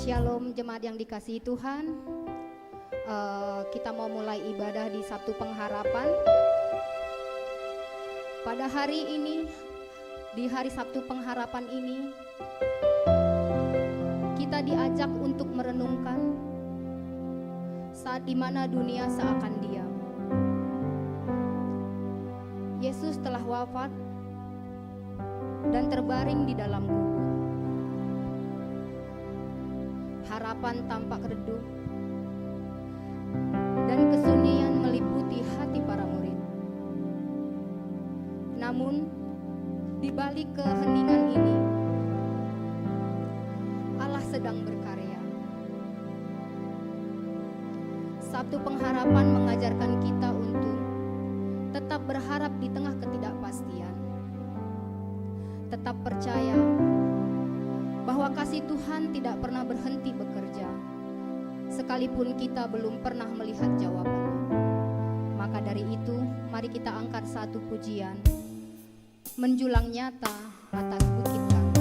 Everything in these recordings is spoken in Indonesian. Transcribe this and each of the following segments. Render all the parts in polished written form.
Shalom jemaat yang dikasihi Tuhan. Kita mau mulai ibadah di Sabtu Pengharapan. Pada hari ini, di hari Sabtu Pengharapan ini, kita diajak untuk merenungkan saat dimana dunia seakan diam. Yesus telah wafat dan terbaring di dalam kubur. Harapan tampak redup dan kesunyian meliputi hati para murid. Namun di balik keheningan ini, Allah sedang berkarya. Sabtu Pengharapan mengajarkan kita untuk tetap berharap di tengah ketidakpastian. Tetap percaya bahwa kasih Tuhan tidak pernah berhenti bekerja, sekalipun kita belum pernah melihat jawabannya. Maka dari itu, mari kita angkat satu pujian, menjulang nyata atas bukit kami.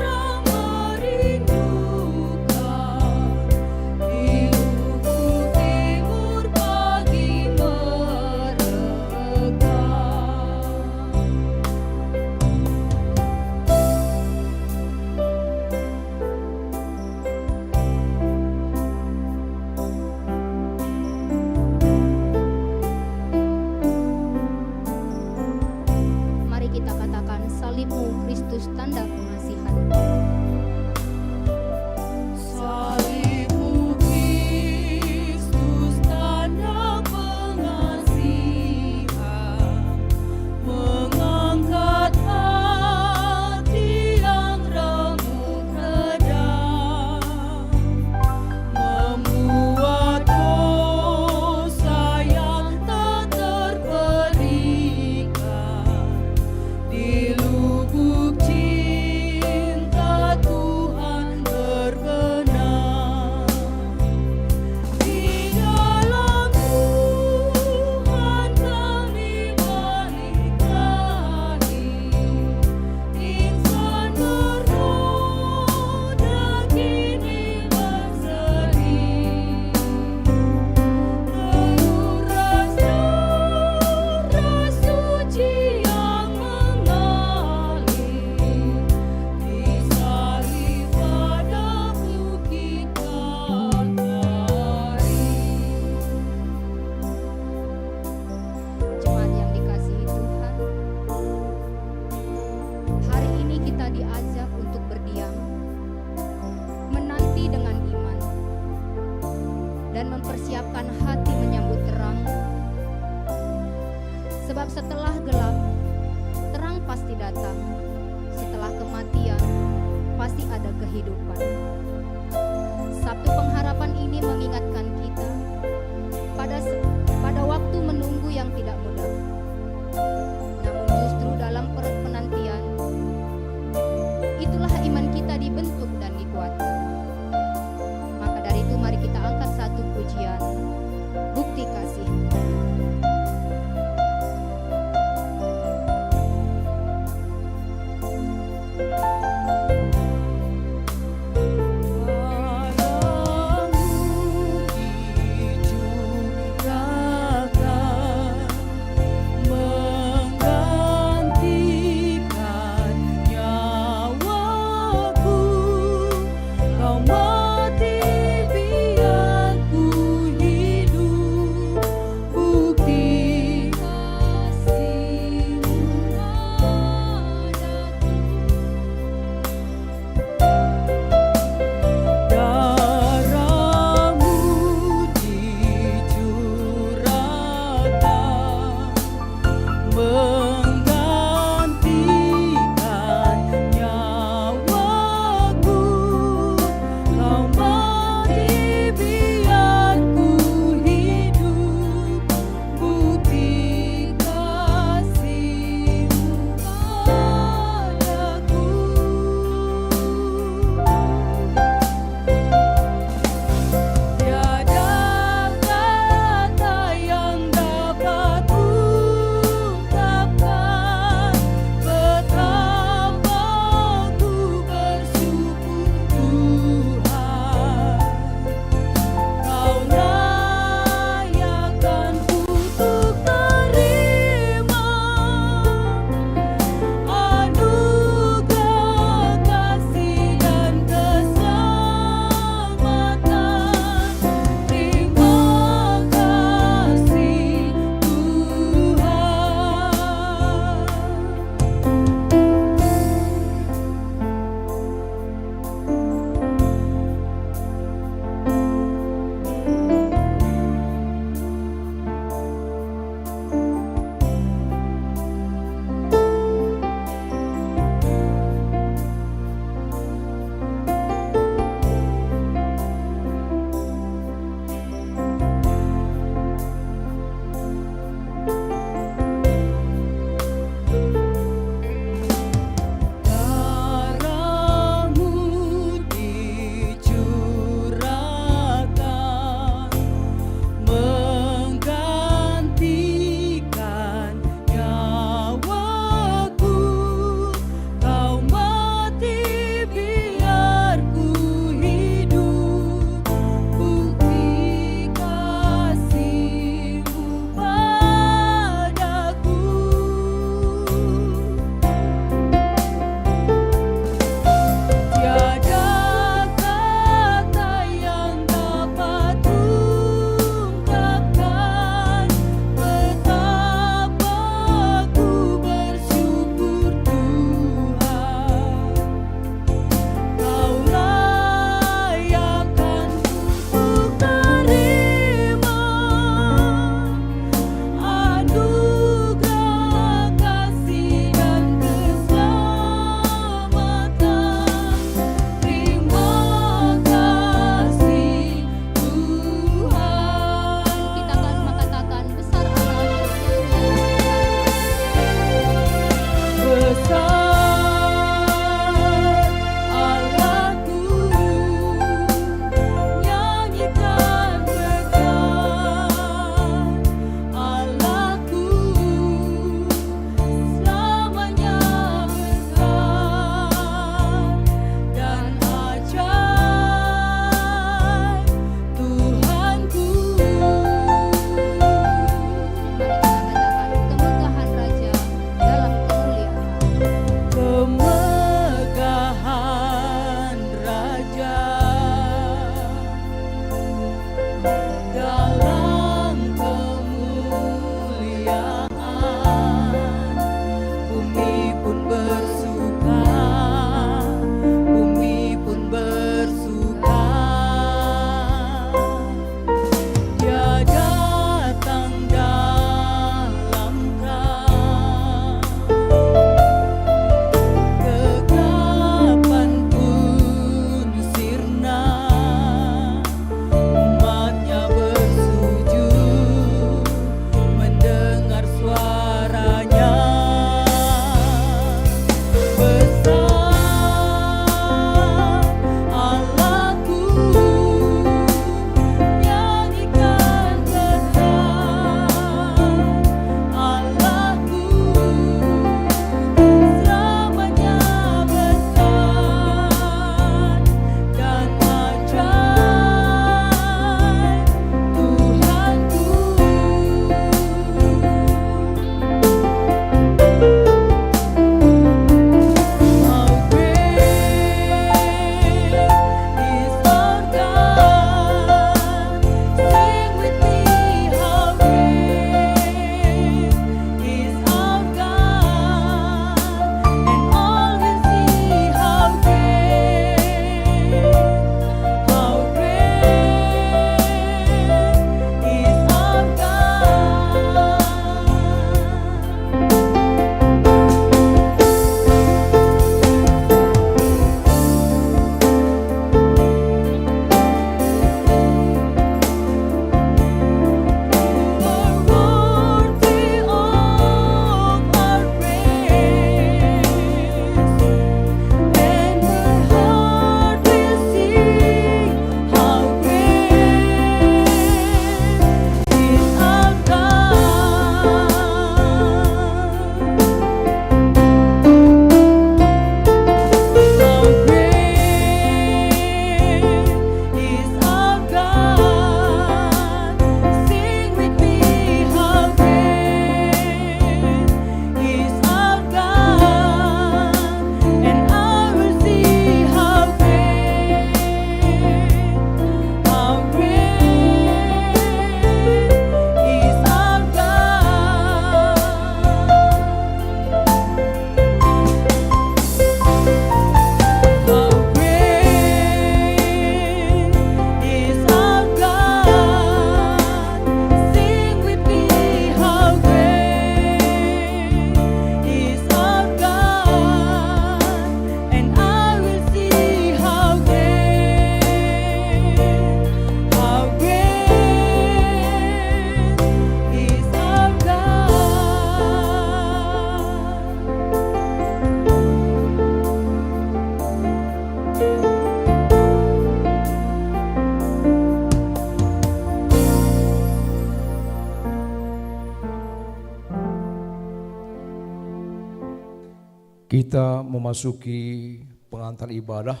Kita memasuki pengantar ibadah.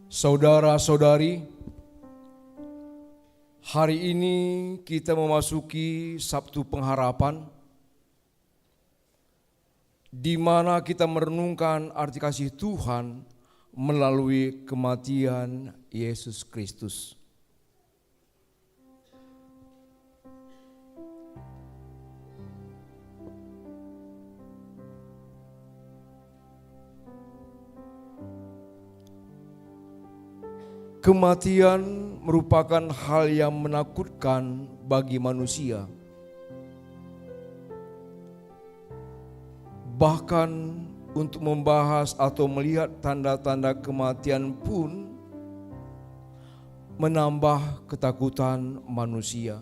Saudara-saudari, hari ini kita memasuki Sabtu Pengharapan, di mana kita merenungkan arti kasih Tuhan melalui kematian Yesus Kristus. Kematian merupakan hal yang menakutkan bagi manusia. Bahkan untuk membahas atau melihat tanda-tanda kematian pun menambah ketakutan manusia.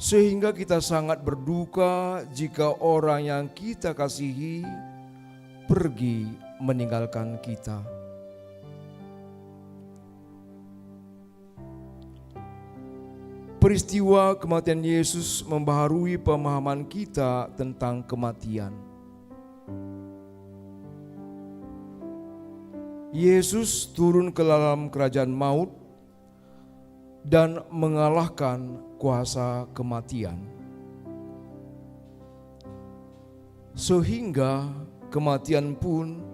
Sehingga kita sangat berduka jika orang yang kita kasihi pergi meninggalkan kita. Peristiwa kematian Yesus membaharui pemahaman kita tentang kematian. Yesus turun ke dalam kerajaan maut dan mengalahkan kuasa kematian. Sehingga kematian pun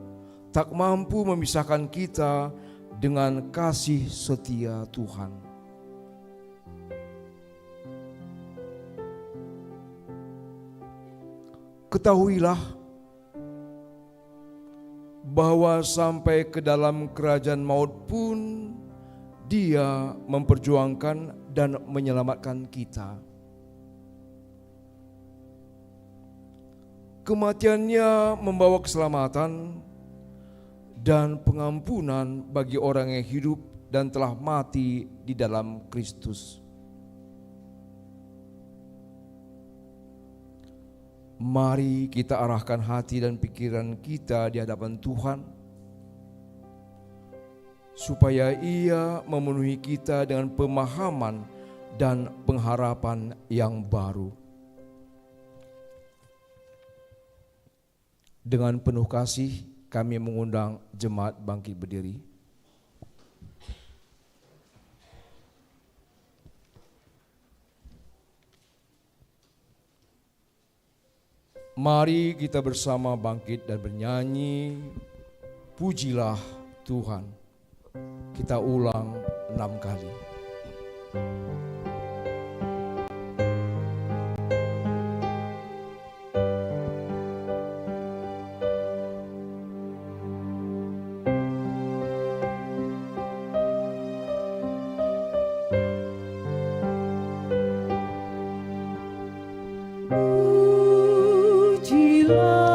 tak mampu memisahkan kita dengan kasih setia Tuhan. Ketahuilah bahwa sampai ke dalam kerajaan maut pun Dia memperjuangkan dan menyelamatkan kita. Kematiannya membawa keselamatan dan pengampunan bagi orang yang hidup dan telah mati di dalam Kristus. Mari kita arahkan hati dan pikiran kita di hadapan Tuhan, supaya Ia memenuhi kita dengan pemahaman dan pengharapan yang baru. Dengan penuh kasih, kami mengundang jemaat bangkit berdiri. Mari kita bersama bangkit dan bernyanyi, pujilah Tuhan. Kita ulang 6 kali. Pujilah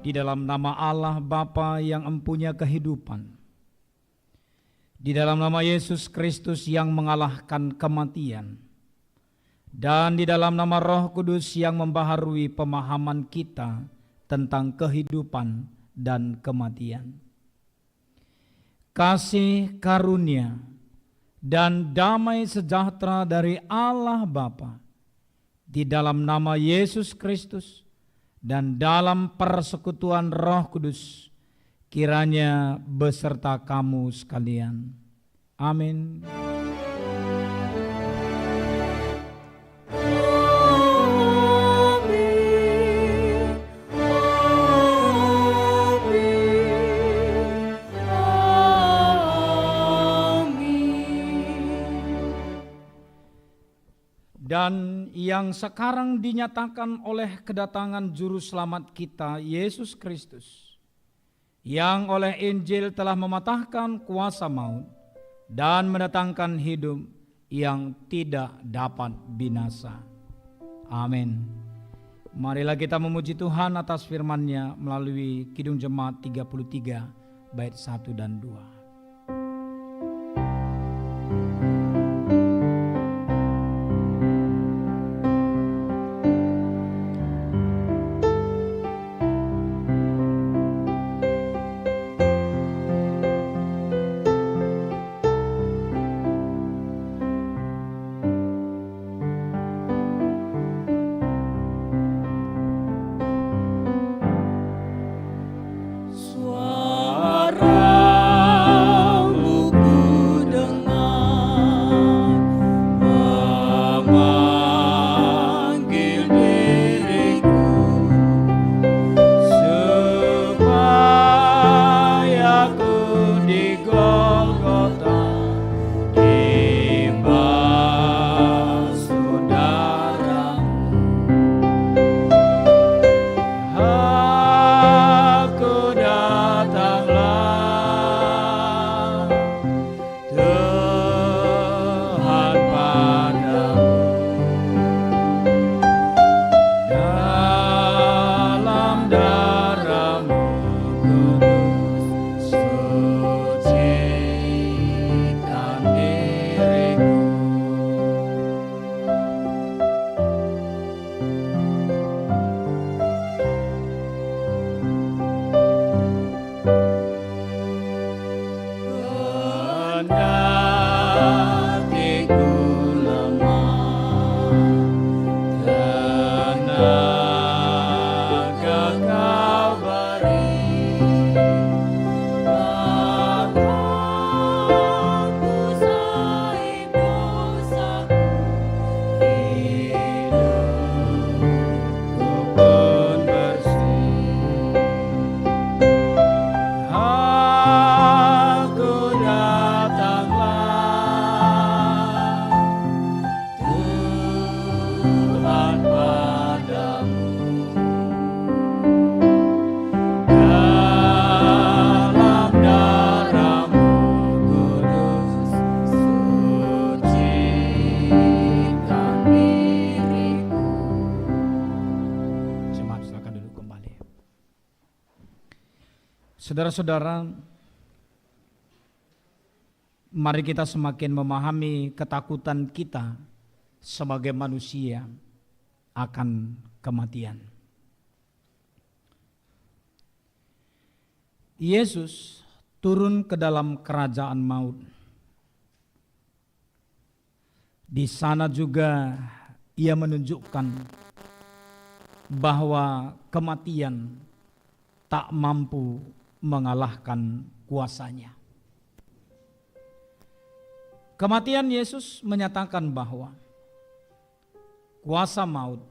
Di dalam nama Allah Bapa yang empunya kehidupan, di dalam nama Yesus Kristus yang mengalahkan kematian, dan di dalam nama Roh Kudus yang membaharui pemahaman kita tentang kehidupan dan kematian. Kasih karunia dan damai sejahtera dari Allah Bapa di dalam nama Yesus Kristus dan dalam persekutuan Roh Kudus kiranya beserta kamu sekalian. Amin. Dan yang sekarang dinyatakan oleh kedatangan Juru Selamat kita, Yesus Kristus, yang oleh Injil telah mematahkan kuasa maut dan mendatangkan hidup yang tidak dapat binasa. Amin. Marilah kita memuji Tuhan atas firman-Nya melalui Kidung Jemaat 33 bait 1 dan 2. Saudara-saudara, mari kita semakin memahami ketakutan kita sebagai manusia akan kematian. Yesus turun ke dalam kerajaan maut. Di sana juga Ia menunjukkan bahwa kematian tak mampu mengalahkan kuasanya. Kematian Yesus menyatakan bahwa kuasa maut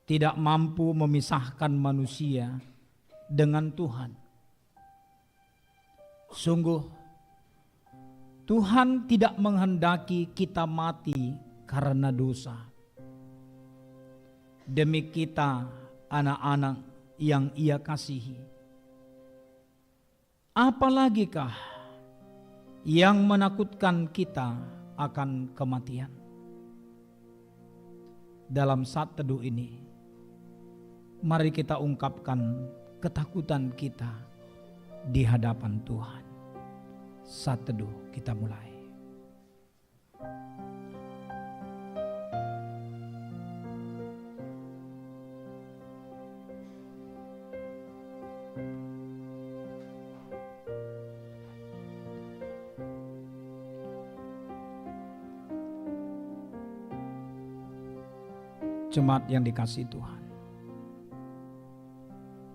tidak mampu memisahkan manusia dengan Tuhan. Sungguh, Tuhan tidak menghendaki kita mati karena dosa. Demi kita, anak-anak yang Ia kasihi. Apalagikah yang menakutkan kita akan kematian? Dalam saat teduh ini, mari kita ungkapkan ketakutan kita di hadapan Tuhan. Saat teduh kita mulai. Jemaat yang dikasihi Tuhan,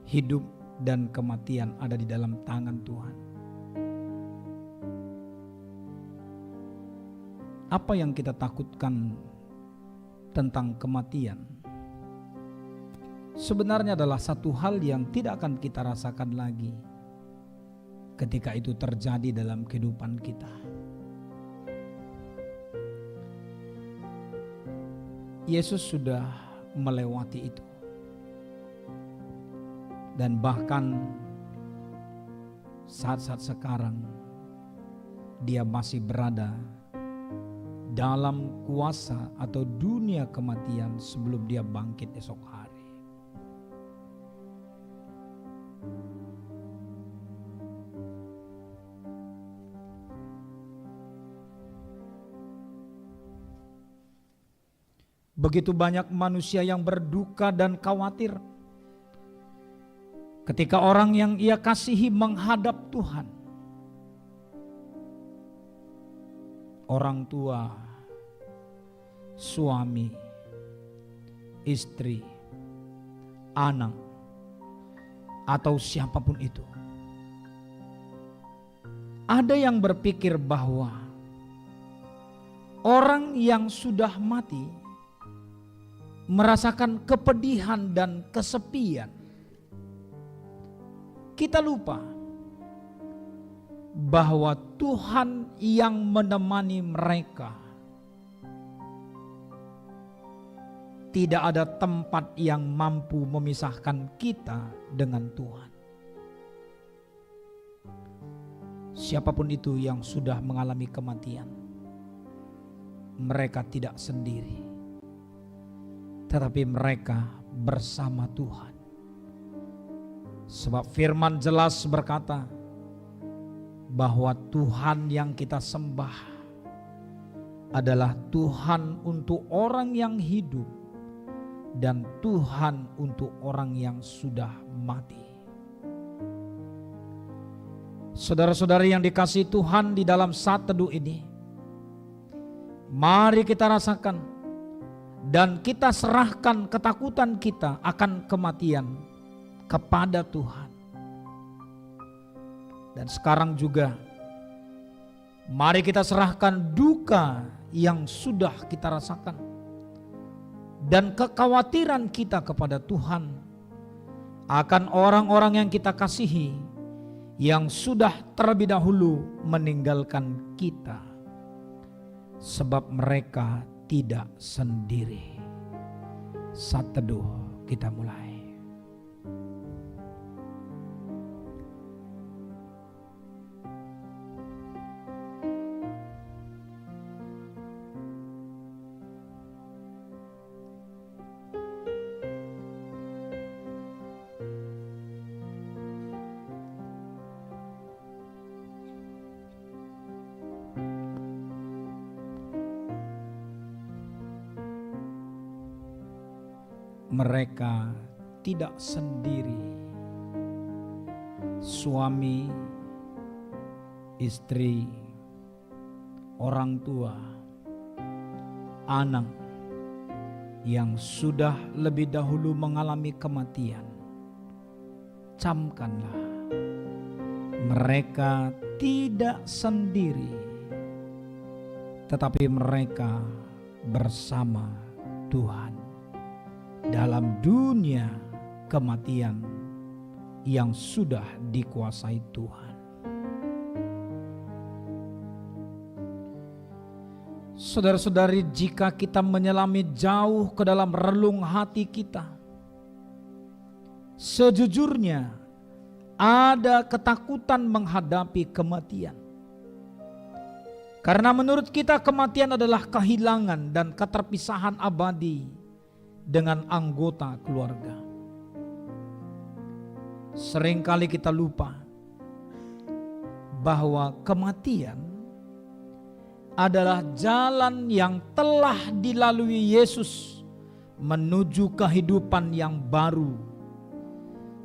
hidup dan kematian ada di dalam tangan Tuhan. Apa yang kita takutkan tentang kematian sebenarnya adalah satu hal yang tidak akan kita rasakan lagi ketika itu terjadi dalam kehidupan kita. Yesus sudah melewati itu. Dan bahkan saat-saat sekarang Dia masih berada dalam kuasa atau dunia kematian sebelum Dia bangkit esok hari. Begitu banyak manusia yang berduka dan khawatir ketika orang yang ia kasihi menghadap Tuhan. Orang tua, suami, istri, anak, atau siapapun itu. Ada yang berpikir bahwa orang yang sudah mati merasakan kepedihan dan kesepian. Kita lupa bahwa Tuhan yang menemani mereka. Tidak ada tempat yang mampu memisahkan kita dengan Tuhan. Siapapun itu yang sudah mengalami kematian, mereka tidak sendiri. Tetapi mereka bersama Tuhan. Sebab firman jelas berkata bahwa Tuhan yang kita sembah adalah Tuhan untuk orang yang hidup dan Tuhan untuk orang yang sudah mati. Saudara-saudari yang dikasihi Tuhan, di dalam saat teduh ini, mari kita rasakan dan kita serahkan ketakutan kita akan kematian kepada Tuhan. Dan sekarang juga mari kita serahkan duka yang sudah kita rasakan dan kekhawatiran kita kepada Tuhan akan orang-orang yang kita kasihi yang sudah terlebih dahulu meninggalkan kita, sebab mereka tidak sendiri. Saat teduh kita mulai. Mereka tidak sendiri. Suami, istri, orang tua, anak yang sudah lebih dahulu mengalami kematian, camkanlah, mereka tidak sendiri, tetapi mereka bersama Tuhan. dalam dunia kematian yang sudah dikuasai Tuhan. Saudara-saudari, jika kita menyelami jauh ke dalam relung hati kita, sejujurnya ada ketakutan menghadapi kematian. Karena menurut kita kematian adalah kehilangan dan keterpisahan abadi dengan anggota keluarga. Seringkali kita lupa bahwa kematian adalah jalan yang telah dilalui Yesus menuju kehidupan yang baru.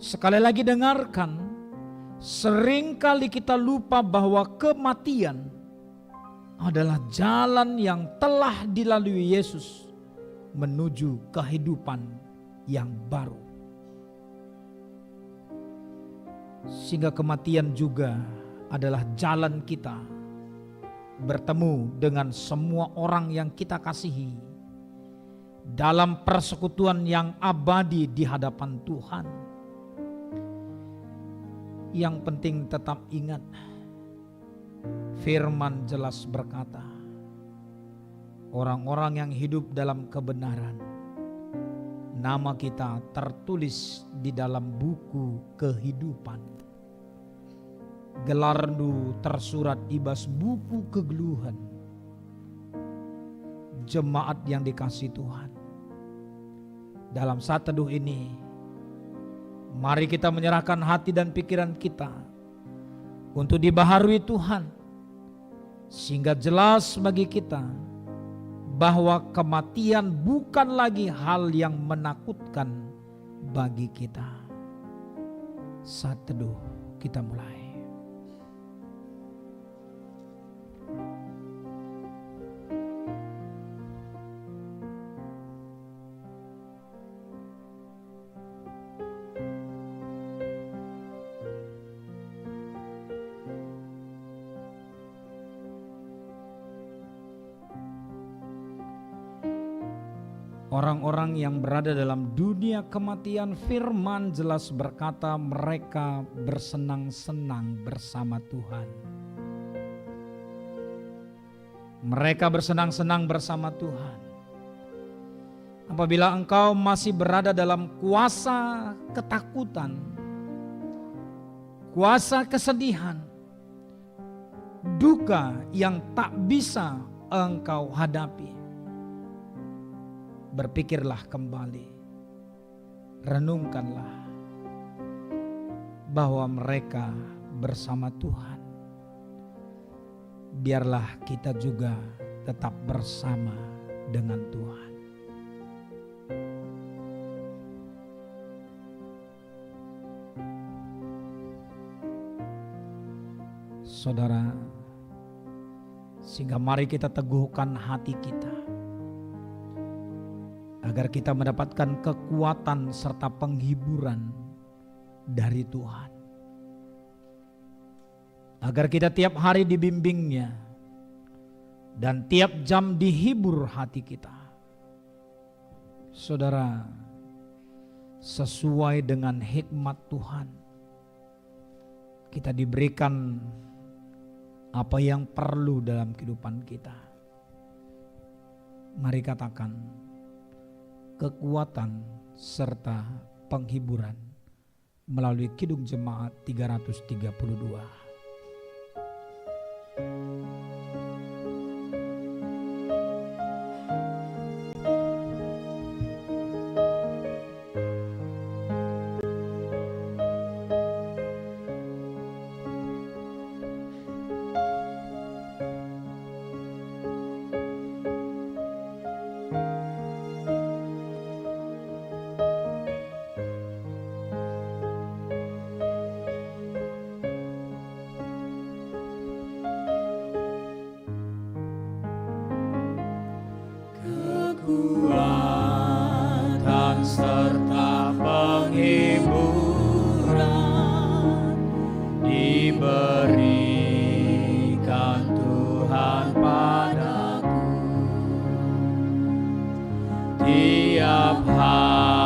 Sekali lagi dengarkan, seringkali kita lupa bahwa kematian adalah jalan yang telah dilalui Yesus menuju kehidupan yang baru. Sehingga kematian juga adalah jalan kita bertemu dengan semua orang yang kita kasihi dalam persekutuan yang abadi di hadapan Tuhan. Yang penting tetap ingat, firman jelas berkata, orang-orang yang hidup dalam kebenaran, nama kita tertulis di dalam buku kehidupan. Gelarmu tersurat di bas buku kegeluhan. Jemaat yang dikasihi Tuhan, dalam saat teduh ini, mari kita menyerahkan hati dan pikiran kita untuk dibaharui Tuhan, sehingga jelas bagi kita bahwa kematian bukan lagi hal yang menakutkan bagi kita. Saat teduh kita mulai. Orang-orang yang berada dalam dunia kematian, firman jelas berkata mereka bersenang-senang bersama Tuhan. Mereka bersenang-senang bersama Tuhan. Apabila engkau masih berada dalam kuasa ketakutan, kuasa kesedihan, duka yang tak bisa engkau hadapi, berpikirlah kembali, renungkanlah bahwa mereka bersama Tuhan. Biarlah kita juga tetap bersama dengan Tuhan. Saudara, sehingga mari kita teguhkan hati kita, agar kita mendapatkan kekuatan serta penghiburan dari Tuhan. Agar kita tiap hari dibimbingnya dan tiap jam dihibur hati kita. Saudara, sesuai dengan hikmat Tuhan, kita diberikan apa yang perlu dalam kehidupan kita. Mari katakan, kekuatan serta penghiburan melalui Kidung Jemaat 332. Kekuatan serta penghiburan diberikan Tuhan padaku tiap hari.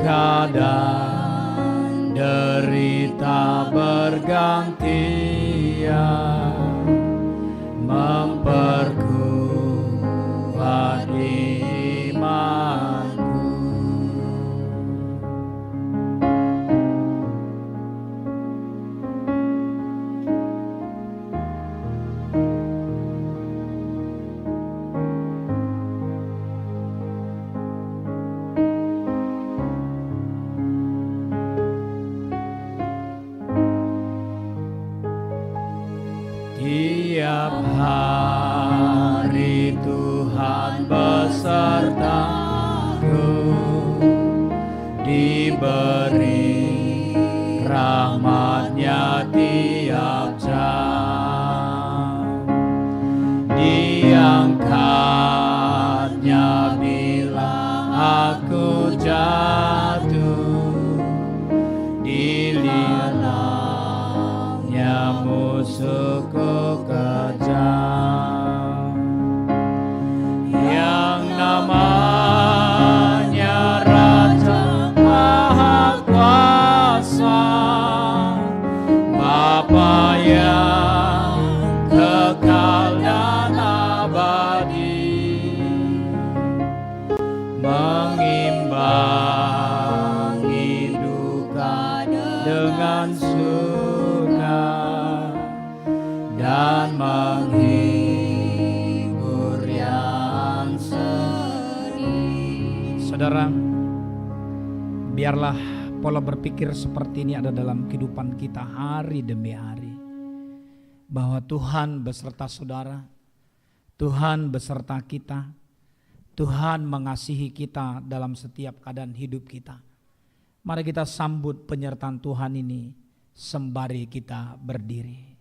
luka dan derita bergantian, memperkuat imanku. Tiap hari Tuhan besertaku, diberi rahmat-Nya tiap jam, diangkat-Nya bila aku jatuh, dilihatnya musuhku kejam. Yang namanya Raja Maha Kuasa, Bapa yang kekal dan abadi, mengimbangi duka dengan suka dan menghibur yang sedih. Saudara, biarlah pola berpikir seperti ini ada dalam kehidupan kita hari demi hari, bahwa Tuhan beserta saudara, Tuhan beserta kita, Tuhan mengasihi kita dalam setiap keadaan hidup kita. Mari kita sambut penyertaan Tuhan ini sembari kita berdiri.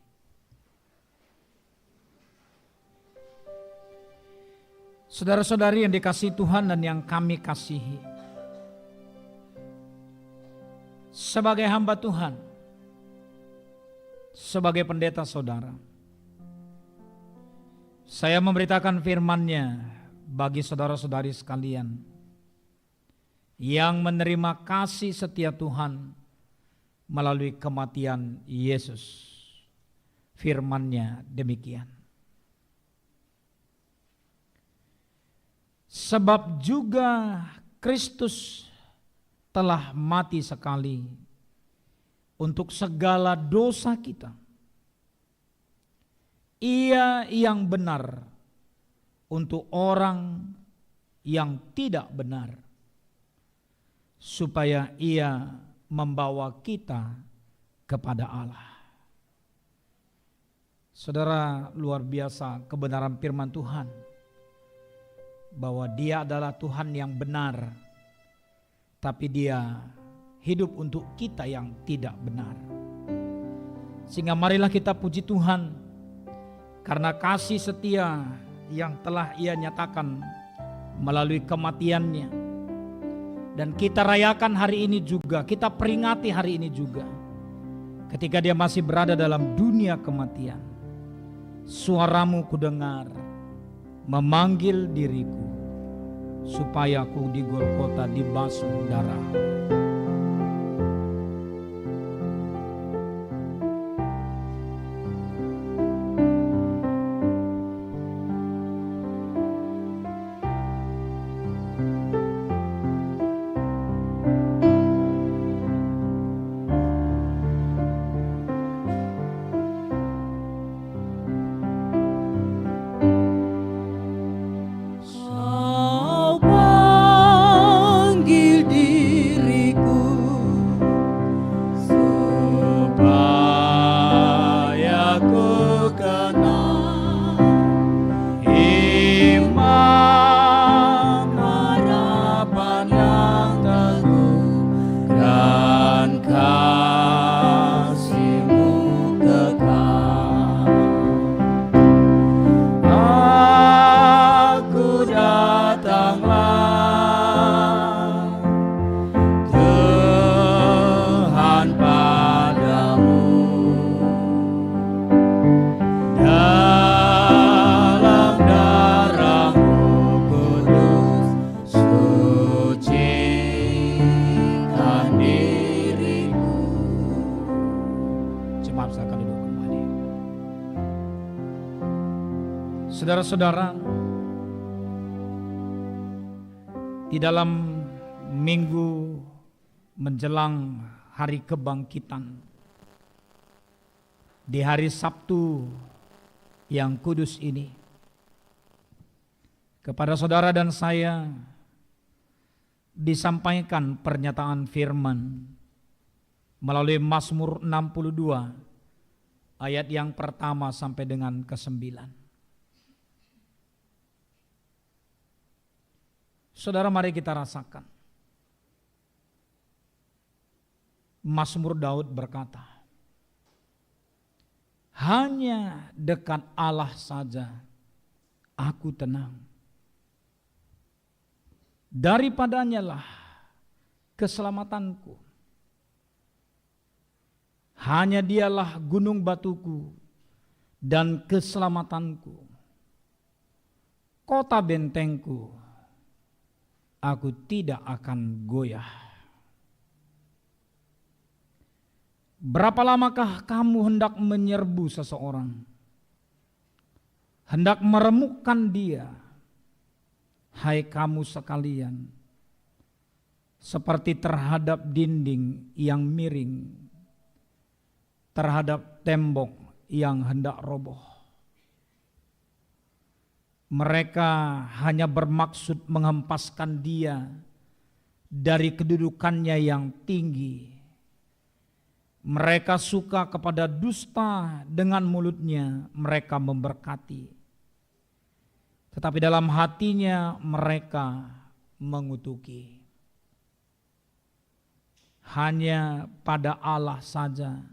Saudara-saudari yang dikasihi Tuhan dan yang kami kasihi, sebagai hamba Tuhan, sebagai pendeta saudara, saya memberitakan firman-Nya bagi saudara-saudari sekalian yang menerima kasih setia Tuhan melalui kematian Yesus. Firman-Nya demikian. Sebab juga Kristus telah mati sekali untuk segala dosa kita. Ia yang benar untuk orang yang tidak benar, supaya ia membawa kita kepada Allah. Saudara, luar biasa kebenaran firman Tuhan, bahwa Dia adalah Tuhan yang benar, tapi Dia hidup untuk kita yang tidak benar. Sehingga marilah kita puji Tuhan karena kasih setia yang telah Ia nyatakan melalui kematian-Nya. Dan kita rayakan hari ini juga, kita peringati hari ini juga, ketika Dia masih berada dalam dunia kematian. Suaramu kudengar memanggil diriku, supaya aku di Golgota dibasuh darah. Kau panggil diri Saudara-saudara, di dalam minggu menjelang hari kebangkitan, di hari Sabtu yang kudus ini, kepada saudara dan saya disampaikan pernyataan firman melalui Mazmur 62 ayat yang pertama sampai dengan ke-9. Saudara, mari kita rasakan. Mazmur Daud berkata, hanya dekat Allah saja aku tenang. Daripadanya lah keselamatanku. Hanya dialah gunung batuku dan keselamatanku. Kota bentengku, aku tidak akan goyah. Berapa lamakah kamu hendak menyerbu seseorang? Hendak meremukkan dia? Hai kamu sekalian, seperti terhadap dinding yang miring, terhadap tembok yang hendak roboh. Mereka hanya bermaksud menghempaskan dia dari kedudukannya yang tinggi. Mereka suka kepada dusta, dengan mulutnya mereka memberkati. Tetapi dalam hatinya mereka mengutuki. Hanya pada Allah saja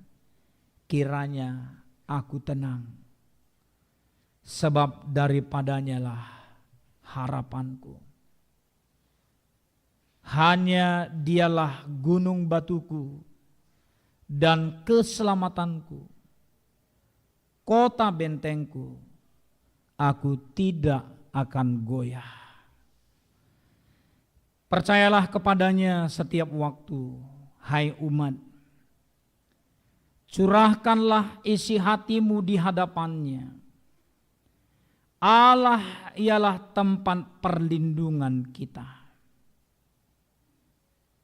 kiranya aku tenang, sebab daripadanya lah harapanku. Hanya dialah gunung batuku dan keselamatanku, kota bentengku, aku tidak akan goyah. Percayalah kepadanya setiap waktu, hai umat. Curahkanlah isi hatimu di hadapannya. Allah ialah tempat perlindungan kita.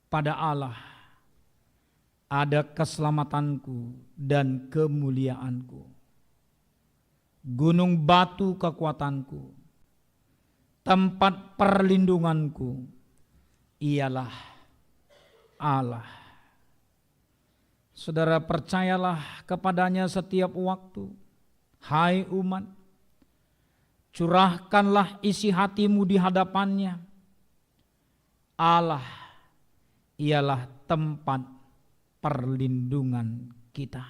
Pada Allah ada keselamatanku dan kemuliaanku. Gunung batu kekuatanku, tempat perlindunganku, ialah Allah. Saudara, percayalah kepadanya setiap waktu, hai umat. Curahkanlah isi hatimu di hadapannya. Allah ialah tempat perlindungan kita.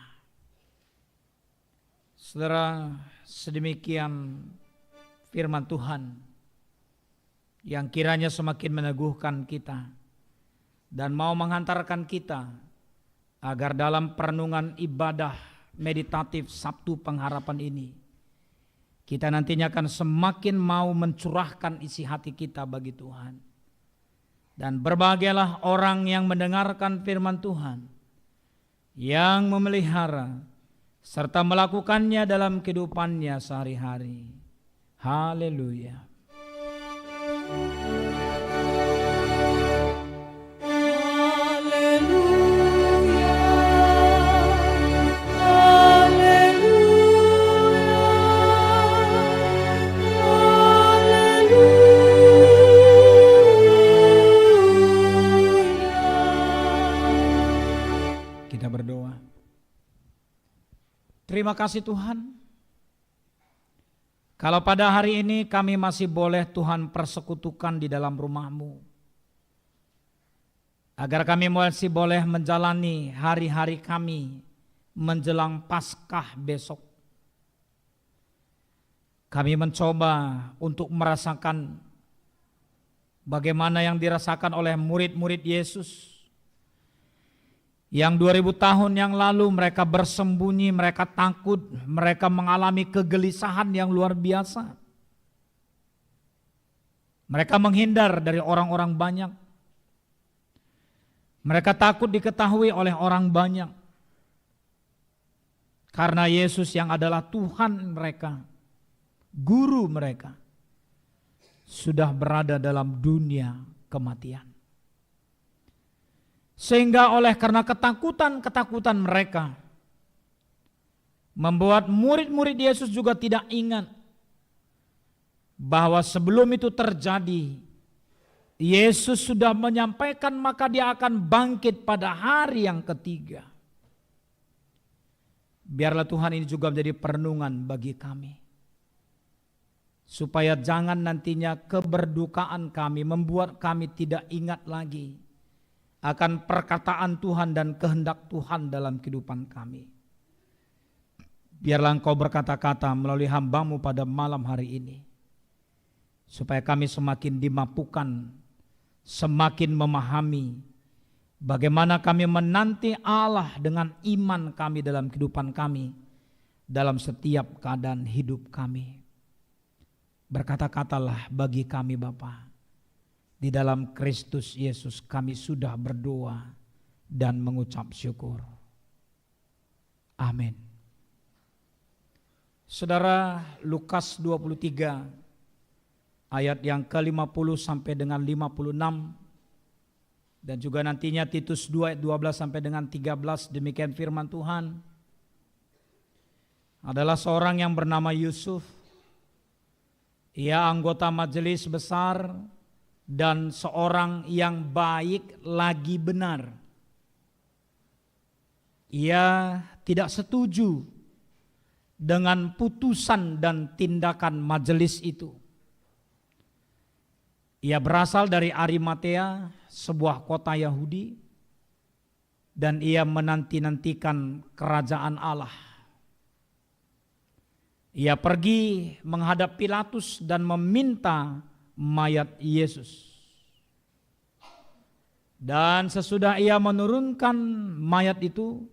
Saudara, sedemikian firman Tuhan yang kiranya semakin meneguhkan kita dan mau menghantarkan kita agar dalam perenungan ibadah meditatif Sabtu Pengharapan ini kita nantinya akan semakin mau mencurahkan isi hati kita bagi Tuhan. Dan berbahagialah orang yang mendengarkan firman Tuhan, yang memelihara serta melakukannya dalam kehidupannya sehari-hari. Haleluya. Terima kasih Tuhan, kalau pada hari ini kami masih boleh Tuhan persekutukan di dalam rumah-Mu, agar kami masih boleh menjalani hari-hari kami menjelang Paskah besok. Kami mencoba untuk merasakan bagaimana yang dirasakan oleh murid-murid Yesus, yang 2000 tahun yang lalu mereka bersembunyi, mereka takut, mereka mengalami kegelisahan yang luar biasa. Mereka menghindar dari orang-orang banyak. Mereka takut diketahui oleh orang banyak. Karena Yesus yang adalah Tuhan mereka guru mereka sudah berada dalam dunia kematian. Sehingga karena ketakutan mereka membuat murid-murid Yesus juga tidak ingat bahwa sebelum itu terjadi, Yesus sudah menyampaikan maka dia akan bangkit pada hari yang ketiga. Biarlah Tuhan ini juga menjadi perenungan bagi kami. Supaya jangan nantinya keberdukaan kami membuat kami tidak ingat lagi akan perkataan Tuhan dan kehendak Tuhan dalam kehidupan kami. Biarlah Engkau berkata-kata melalui hamba-Mu pada malam hari ini. Supaya kami semakin dimampukan, semakin memahami bagaimana kami menanti Allah dengan iman kami dalam kehidupan kami, dalam setiap keadaan hidup kami. Berkata-katalah bagi kami Bapa, di dalam Kristus Yesus kami sudah berdoa dan mengucap syukur. Amin. Saudara, Lukas 23 ayat yang ke-50 sampai dengan 56 dan juga nantinya Titus 2 ayat 12 sampai dengan 13, demikian firman Tuhan. Adalah seorang yang bernama Yusuf. Ia anggota majelis besar dan seorang yang baik lagi benar. Ia tidak setuju dengan putusan dan tindakan majelis itu. Ia berasal dari Arimatea, sebuah kota Yahudi, dan ia menanti-nantikan kerajaan Allah. Ia pergi menghadap Pilatus dan meminta mayat Yesus. Dan sesudah ia menurunkan mayat itu,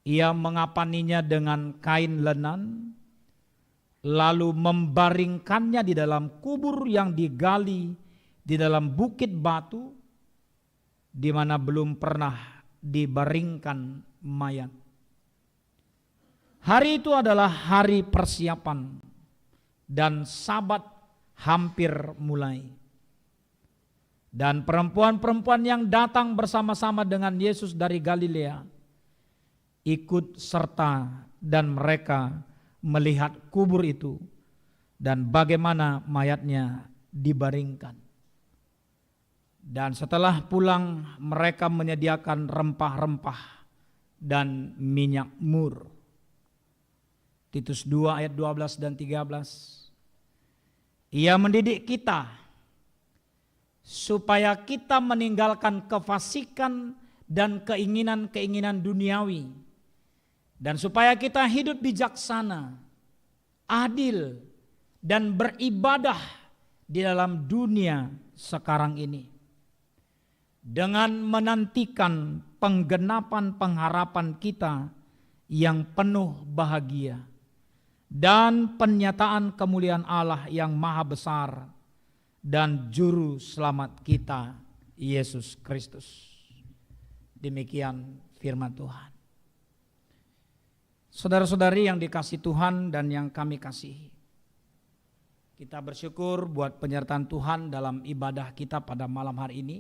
ia mengapaninya dengan kain lenan, lalu membaringkannya di dalam kubur yang digali di dalam bukit batu, di mana belum pernah dibaringkan mayat. Hari itu adalah hari persiapan dan Sabat hampir mulai. Dan perempuan-perempuan yang datang bersama-sama dengan Yesus dari Galilea ikut serta dan mereka melihat kubur itu dan bagaimana mayatnya dibaringkan. Dan setelah pulang mereka menyediakan rempah-rempah dan minyak mur. Titus 2 ayat 12 dan 13. Ia mendidik kita supaya kita meninggalkan kefasikan dan keinginan-keinginan duniawi, dan supaya kita hidup bijaksana, adil, dan beribadah di dalam dunia sekarang ini, dengan menantikan penggenapan pengharapan kita yang penuh bahagia dan penyataan kemuliaan Allah yang maha besar dan juru selamat kita, Yesus Kristus. Demikian firman Tuhan. Saudara-saudari yang dikasihi Tuhan dan yang kami kasihi, kita bersyukur buat penyertaan Tuhan dalam ibadah kita pada malam hari ini.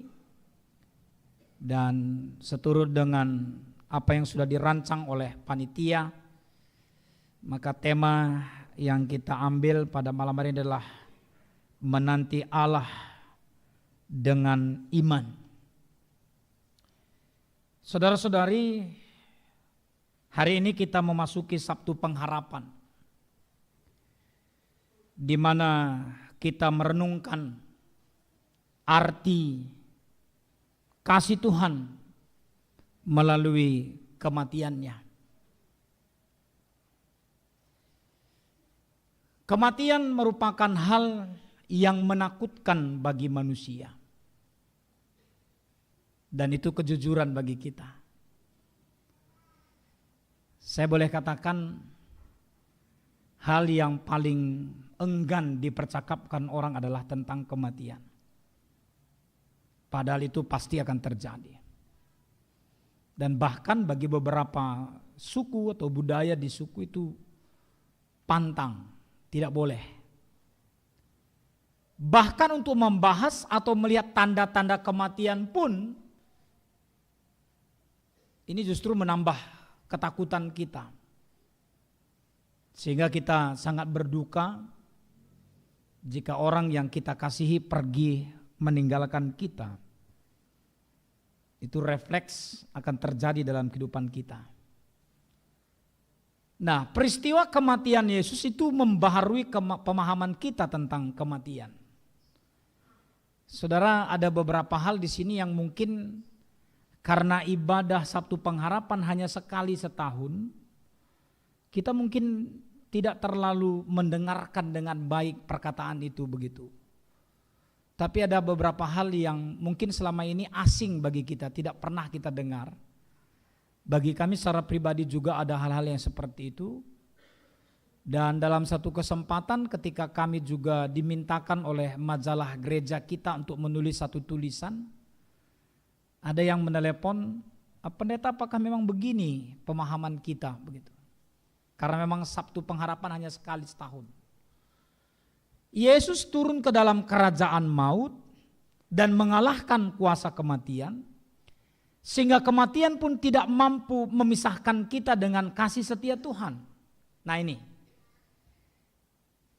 Dan seturut dengan apa yang sudah dirancang oleh panitia, maka tema yang kita ambil pada malam hari ini adalah menanti Allah dengan iman. Saudara-saudari, hari ini kita memasuki Sabtu Pengharapan, di mana kita merenungkan arti kasih Tuhan melalui kematiannya. Kematian merupakan hal yang menakutkan bagi manusia. Dan itu kejujuran bagi kita. Saya boleh katakan hal yang paling enggan dipercakapkan orang adalah tentang kematian. Padahal itu pasti akan terjadi. Dan bahkan bagi beberapa suku atau budaya di suku itu pantang Tidak boleh. Bahkan untuk membahas atau melihat tanda-tanda kematian pun, ini justru menambah ketakutan kita. Sehingga kita sangat berduka jika orang yang kita kasihi pergi meninggalkan kita. Itu refleks akan terjadi dalam kehidupan kita. Nah, peristiwa kematian Yesus itu membaharui pemahaman kita tentang kematian. Saudara, ada beberapa hal di sini yang mungkin karena ibadah Sabtu Pengharapan hanya sekali setahun, kita mungkin tidak terlalu mendengarkan dengan baik perkataan itu begitu. Tapi ada beberapa hal yang mungkin selama ini asing bagi kita, tidak pernah kita dengar. Bagi kami secara pribadi juga ada hal-hal yang seperti itu. Dan dalam satu kesempatan ketika kami juga dimintakan oleh majalah gereja kita untuk menulis satu tulisan, ada yang menelepon, pendeta apakah memang begini pemahaman kita begitu? Karena memang Sabtu Pengharapan hanya sekali setahun. Yesus turun ke dalam kerajaan maut dan mengalahkan kuasa kematian, sehingga kematian pun tidak mampu memisahkan kita dengan kasih setia Tuhan. Nah ini,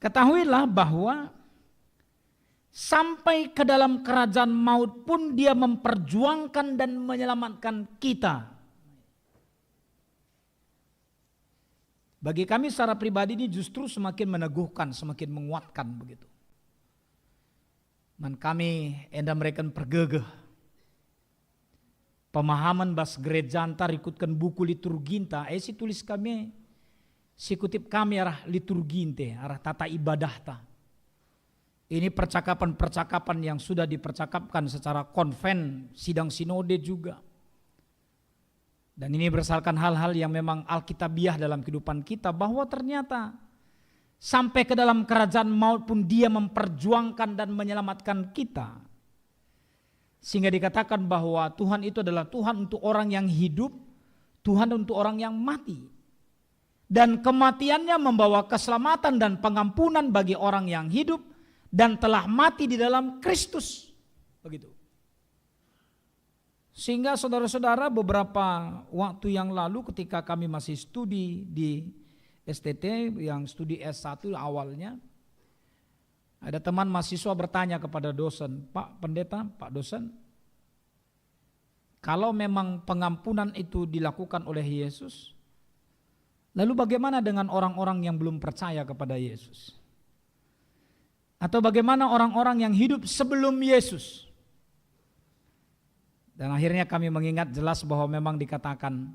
ketahuilah bahwa sampai ke dalam kerajaan maut pun dia memperjuangkan dan menyelamatkan kita. Bagi kami secara pribadi ini justru semakin meneguhkan, semakin menguatkan begitu. Dan kami enda mereka pergegeh. Pemahaman bas gereja antar ikutkan buku liturginta, si tulis kami, si kutip kami arah liturginte, arah tata ibadah ta. Ini percakapan-percakapan yang sudah dipercakapkan secara konven, sidang sinode juga. Dan ini berdasarkan hal-hal yang memang alkitabiah dalam kehidupan kita, bahwa ternyata sampai ke dalam kerajaan maut pun dia memperjuangkan dan menyelamatkan kita. Sehingga dikatakan bahwa Tuhan itu adalah Tuhan untuk orang yang hidup, Tuhan untuk orang yang mati. Dan kematiannya membawa keselamatan dan pengampunan bagi orang yang hidup dan telah mati di dalam Kristus. Begitu. Sehingga saudara-saudara, beberapa waktu yang lalu ketika kami masih studi di STT, yang studi S1 awalnya, ada teman mahasiswa bertanya kepada dosen, Pak Pendeta, Pak dosen, kalau memang pengampunan itu dilakukan oleh Yesus, lalu bagaimana dengan orang-orang yang belum percaya kepada Yesus? Atau bagaimana orang-orang yang hidup sebelum Yesus? Dan akhirnya kami mengingat jelas bahwa memang dikatakan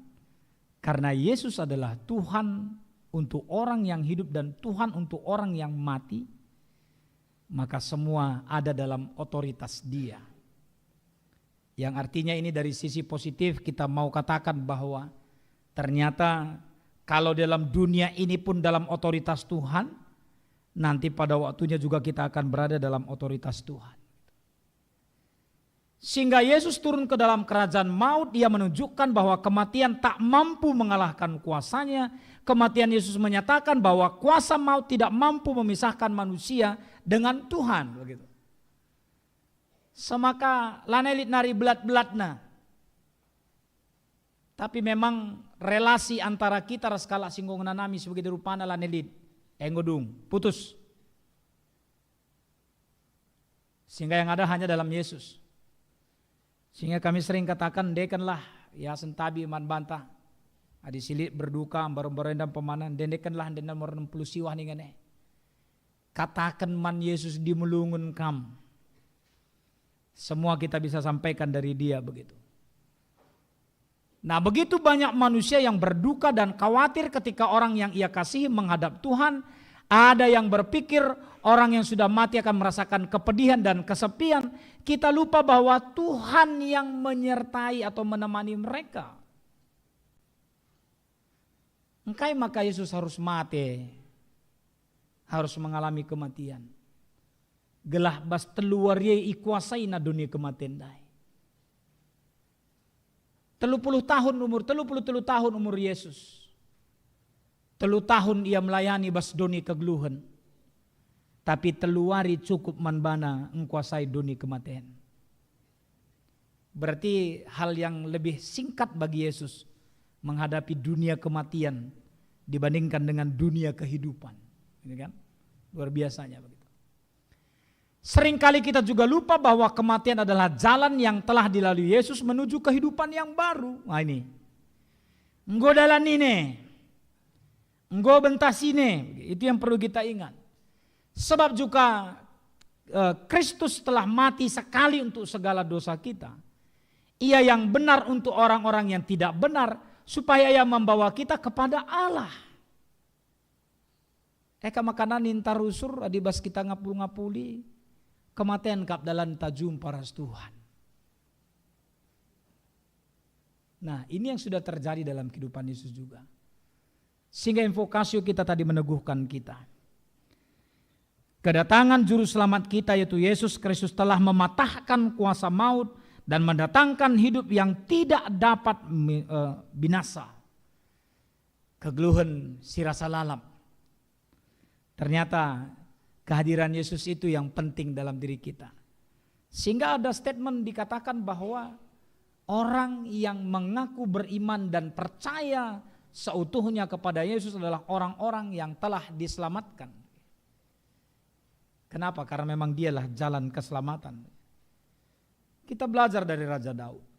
karena Yesus adalah Tuhan untuk orang yang hidup dan Tuhan untuk orang yang mati, maka semua ada dalam otoritas Dia. Yang artinya ini dari sisi positif kita mau katakan bahwa ternyata kalau dalam dunia ini pun dalam otoritas Tuhan, nanti pada waktunya juga kita akan berada dalam otoritas Tuhan. Sehingga Yesus turun ke dalam kerajaan maut, dia menunjukkan bahwa kematian tak mampu mengalahkan kuasanya. Kematian Yesus menyatakan bahwa kuasa maut tidak mampu memisahkan manusia dengan Tuhan. Begitu. Semaka lanelit nari belat-belatna. Tapi memang relasi antara kita raskala singgung nanami sebagai rupana lanelit. Engodung, putus. Sehingga yang ada hanya dalam Yesus. Sehingga kami sering katakan, dekanlah ya sentabi man bantah. Adi silit berduka, bareng-barendam pemanan, dekanlah dendan morem puluh siwah nih. Katakan man Yesus di melungun kam. Semua kita bisa sampaikan dari dia begitu. Nah begitu banyak manusia yang berduka dan khawatir ketika orang yang ia kasihi menghadap Tuhan. Ada yang berpikir orang yang sudah mati akan merasakan kepedihan dan kesepian. Kita lupa bahwa Tuhan yang menyertai atau menemani mereka. Engkai maka Yesus harus mati. Harus mengalami kematian. Gelah bas teluarye ikuasai na dunia kematian dai. 30 tahun umur Yesus. 3 tahun ia melayani bas doni kegeluhan. tapi teluari cukup manbana engkuasai dunia kematian. Berarti hal yang lebih singkat bagi Yesus menghadapi dunia kematian dibandingkan dengan dunia kehidupan. Ini kan luar biasanya begitu. Seringkali kita juga lupa bahwa kematian adalah jalan yang telah dilalui Yesus menuju kehidupan yang baru. Nah ini. Enggo dalan ini. Enggo bentas ini. Itu yang perlu kita ingat. Sebab juga Kristus telah mati sekali untuk segala dosa kita. Ia yang benar untuk orang-orang yang tidak benar, supaya ia membawa kita kepada Allah. Eka makanan intarusur adibas kita ngapul-ngapuli. Kematian kap dalam tajum paras Tuhan. Nah ini yang sudah terjadi dalam kehidupan Yesus juga. Sehingga invokasio kita tadi meneguhkan kita. Kedatangan juru selamat kita yaitu Yesus Kristus telah mematahkan kuasa maut dan mendatangkan hidup yang tidak dapat binasa. Kegeluhan sirasa lalap. Ternyata kehadiran Yesus itu yang penting dalam diri kita. Sehingga ada statement dikatakan bahwa orang yang mengaku beriman dan percaya seutuhnya kepada Yesus adalah orang-orang yang telah diselamatkan. Kenapa? Karena memang dialah jalan keselamatan. Kita belajar dari Raja Daud.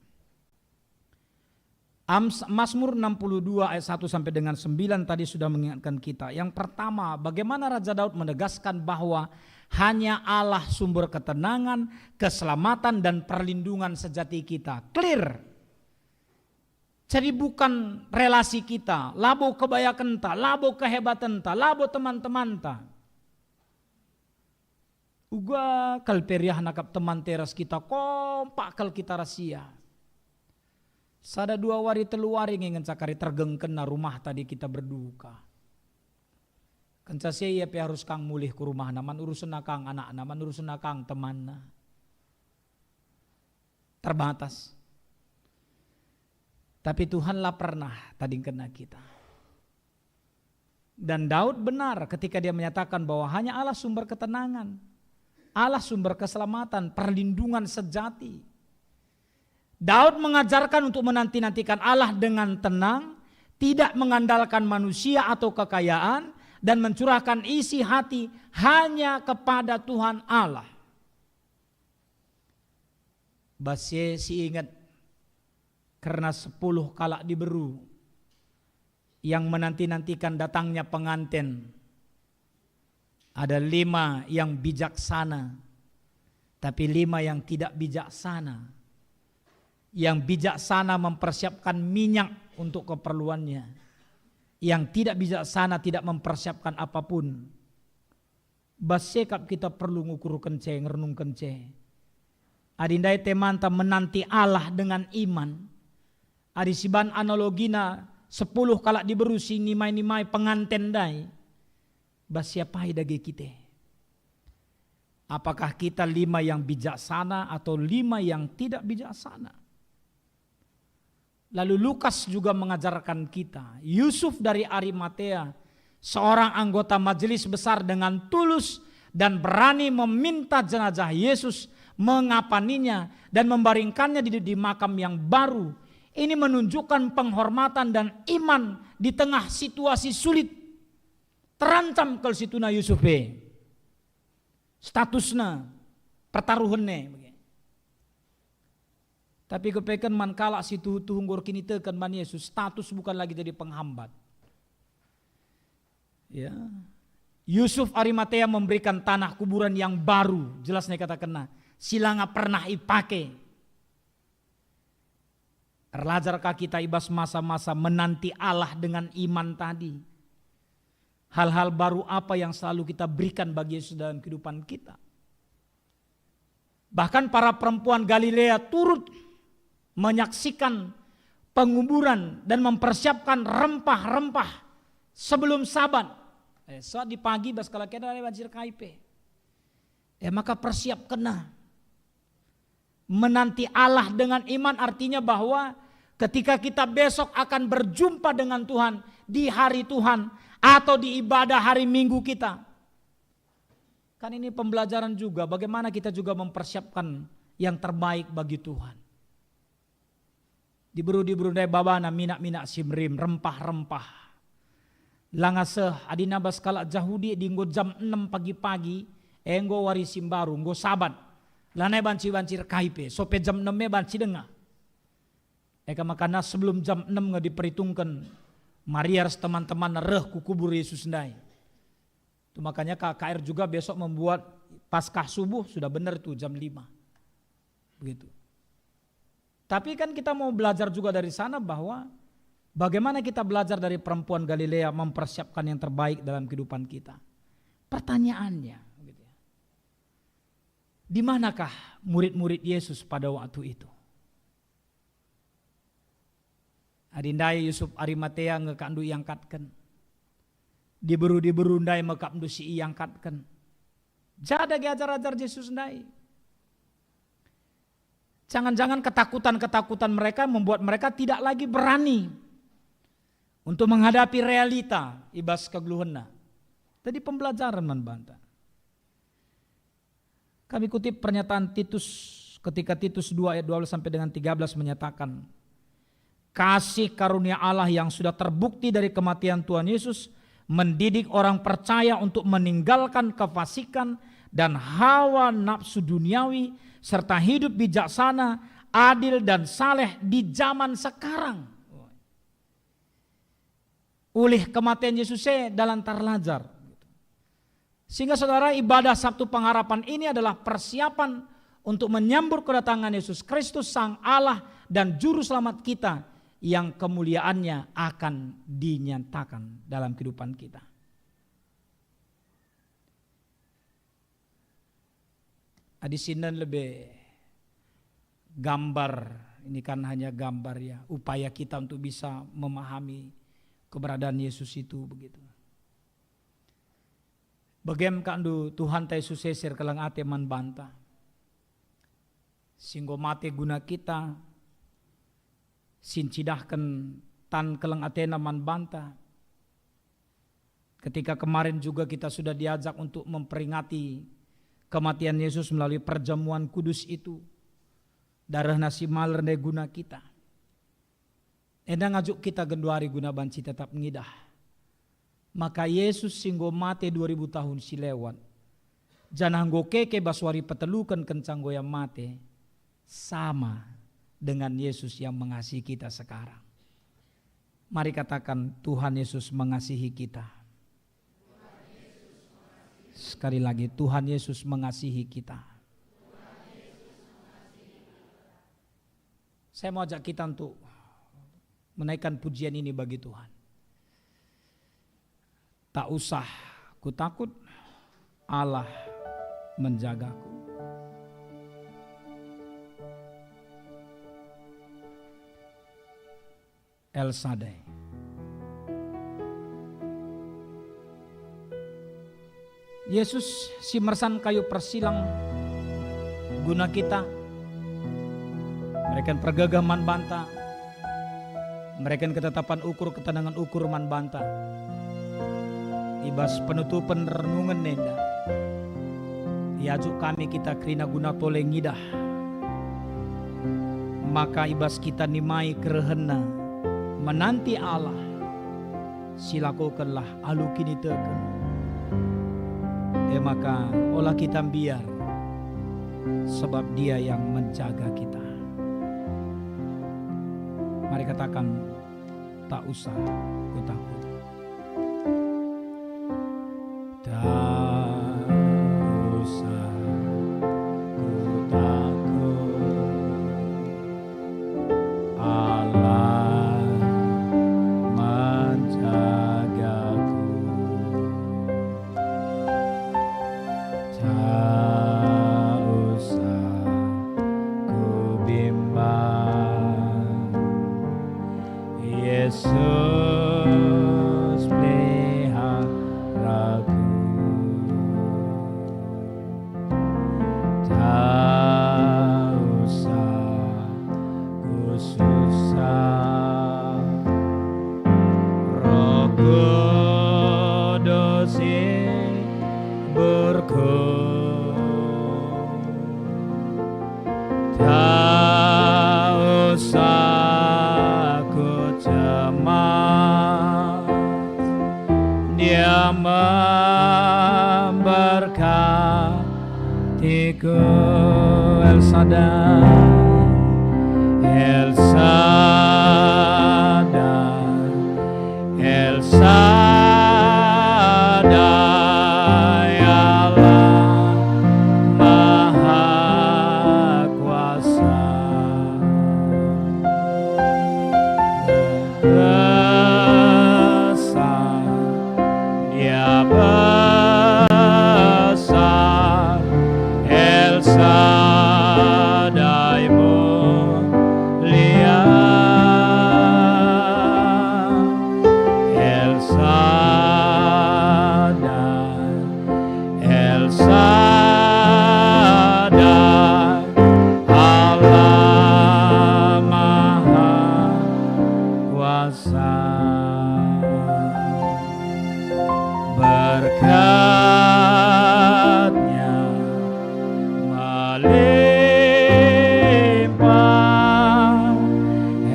Mazmur 62 ayat 1 sampai dengan 9 tadi sudah mengingatkan kita. Yang pertama, bagaimana Raja Daud menegaskan bahwa hanya Allah sumber ketenangan, keselamatan dan perlindungan sejati kita. Clear. Jadi bukan relasi kita, labo kebayakan ta, labo kehebatan ta, labo teman-teman ta. Uga kalperiah nakap teman teras kita kompak kal kita rahasia. Sada 2 wari telu wari ngingen cakari tergengken na rumah tadi kita berduka. Kenca saya harus kang mulih ke rumah naman urusan nakang anak naman urusan nakang teman na. Terbatas. Tapi Tuhanlah pernah tadi kena kita. Dan Daud benar ketika dia menyatakan bahwa hanya Allah sumber ketenangan. Allah sumber keselamatan, perlindungan sejati. Daud mengajarkan untuk menanti-nantikan Allah dengan tenang, tidak mengandalkan manusia atau kekayaan, dan mencurahkan isi hati hanya kepada Tuhan Allah. Basye si ingat karena 10 kalak diberu yang menanti-nantikan datangnya pengantin. Ada 5 yang bijaksana, tapi 5 yang tidak bijaksana. Yang bijaksana mempersiapkan minyak untuk keperluannya. Yang tidak bijaksana tidak mempersiapkan apapun. Basekap kita perlu ngukur kence, ngerenung kence. Adindai temanta menanti Allah dengan iman. Adisiban analogina 10 kalak diberusi nimai-nimai penganten dai. Basiapai dagi kita. Apakah kita 5 yang bijaksana atau 5 yang tidak bijaksana? Lalu Lukas juga mengajarkan kita, Yusuf dari Arimatea, seorang anggota majelis besar dengan tulus dan berani meminta jenazah Yesus, mengapaninya dan membaringkannya di makam yang baru. Ini menunjukkan penghormatan dan iman di tengah situasi sulit. Terancam ke situna Yusuf statusnya, pertaruhannya. Tapi kepekan mankala situ tuhunggor kini tekan man Yesus, status bukan lagi jadi penghambat. Ya. Yusuf Arimatea memberikan tanah kuburan yang baru, jelasnya kata kena, silanga pernah ipake. Erlajarkah kita ibas masa-masa menanti Allah dengan iman tadi? Hal-hal baru apa yang selalu kita berikan bagi Yesus dalam kehidupan kita? Bahkan para perempuan Galilea turut menyaksikan penguburan dan mempersiapkan rempah-rempah sebelum Sabat. Saat di pagi bas kalau kita ada banjir KIP. Maka persiap kena. Menanti Allah dengan iman artinya bahwa ketika kita besok akan berjumpa dengan Tuhan di hari Tuhan atau di ibadah hari Minggu kita. Kan ini pembelajaran juga bagaimana kita juga mempersiapkan yang terbaik bagi Tuhan. Diburu dai babana minak simrim rempah-rempah. Langaseh adina baskala Jahudi dinggo jam 6 pagi-pagi enggo wari simbaru nggo sabat. Lanai banci-banci kaipe sope jam 6 banci dengar. Eka makana sebelum jam 6 nggak diperhitungkan Maria teman-teman reh ku kubur Yesus ndai. Itu makanya KKR juga besok membuat Paskah subuh sudah benar tuh jam 5. Begitu. Tapi kan kita mau belajar juga dari sana bahwa bagaimana kita belajar dari perempuan Galilea mempersiapkan yang terbaik dalam kehidupan kita. Pertanyaannya, gitu ya. Di manakah murid-murid Yesus pada waktu itu? Adindai Yusuf Arimatea ngekandu iangkatkan. Diberu ndai mekapdu si iangkatkan. Jada ajar-ajar Yesus ndai. Jangan-jangan ketakutan-ketakutan mereka membuat mereka tidak lagi berani untuk menghadapi realita ibas kegluhena. Tadi pembelajaran manbanta. Kami kutip pernyataan Titus ketika Titus 2 ayat 12 sampai dengan 13 menyatakan kasih karunia Allah yang sudah terbukti dari kematian Tuhan Yesus mendidik orang percaya untuk meninggalkan kefasikan dan hawa nafsu duniawi serta hidup bijaksana, adil dan saleh di zaman sekarang. Oleh kematian Yesusnya dalam terlajar. Sehingga saudara, ibadah Sabtu Pengharapan ini adalah persiapan untuk menyambut kedatangan Yesus Kristus Sang Allah dan Juru Selamat kita yang kemuliaannya akan dinyatakan dalam kehidupan kita. Di sini lebih gambar, ini kan hanya gambar ya, upaya kita untuk bisa memahami keberadaan Yesus itu begitu. Bagaimana kandu Tuhan ta Yesus sesir kelang ate man banta. Singgo mate guna kita, sincidahkan tan kelang atena man banta. Ketika kemarin juga kita sudah diajak untuk memperingati kematian Yesus melalui perjamuan kudus itu. Darah nasi maler ne guna kita. Endang ngajuk kita genduari guna banci tetap ngidah. Maka Yesus singgo mate 2000 tahun si lewat. Janah keke baswari petelukan kencang goyang mate. Sama dengan Yesus yang mengasihi kita sekarang. Mari katakan Tuhan Yesus mengasihi kita. Sekali lagi, Tuhan Yesus mengasihi kita. Saya mau ajak kita untuk menaikkan pujian ini bagi Tuhan. Tak usah ku takut, Allah menjagaku. El Shaddai. Yesus si mersan kayu persilang guna kita. Mereka pergagah man banta. Mereka ketetapan ukur ketenangan ukur man banta. Ibas penutupan renungan nenda. Yajuk kami kita kerina guna tole ngidah. Maka ibas kita nimai kerehena menanti Allah. Silakukanlah alu kini teken. Maka olah kita biar sebab Dia yang menjaga kita. Mari katakan tak usah ku takut. Tak usah ku takut. Allah menjagaku. Tak usah ku bimbang. Yesus peliharaku. Tak usah ku susah. Roh Kudus berkuasa El Shaddai, El Shaddai, El Shaddai, Allah Maha Kuasa. Besar, Dia besar, El Shaddai mulia, El Shaddai, El Shaddai, Allah Maha Kuasa. Berkatnya melimpah,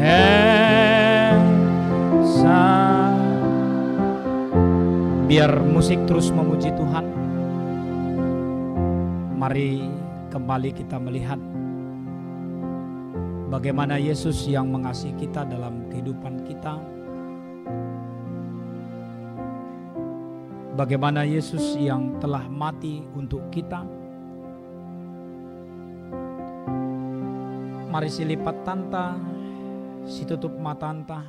Esa. Biar musik terus memuji Tuhan. Mari kembali kita melihat bagaimana Yesus yang mengasihi kita dalam kehidupan kita. Bagaimana Yesus yang telah mati untuk kita. Mari si lipat tanta, si tutup mata anta.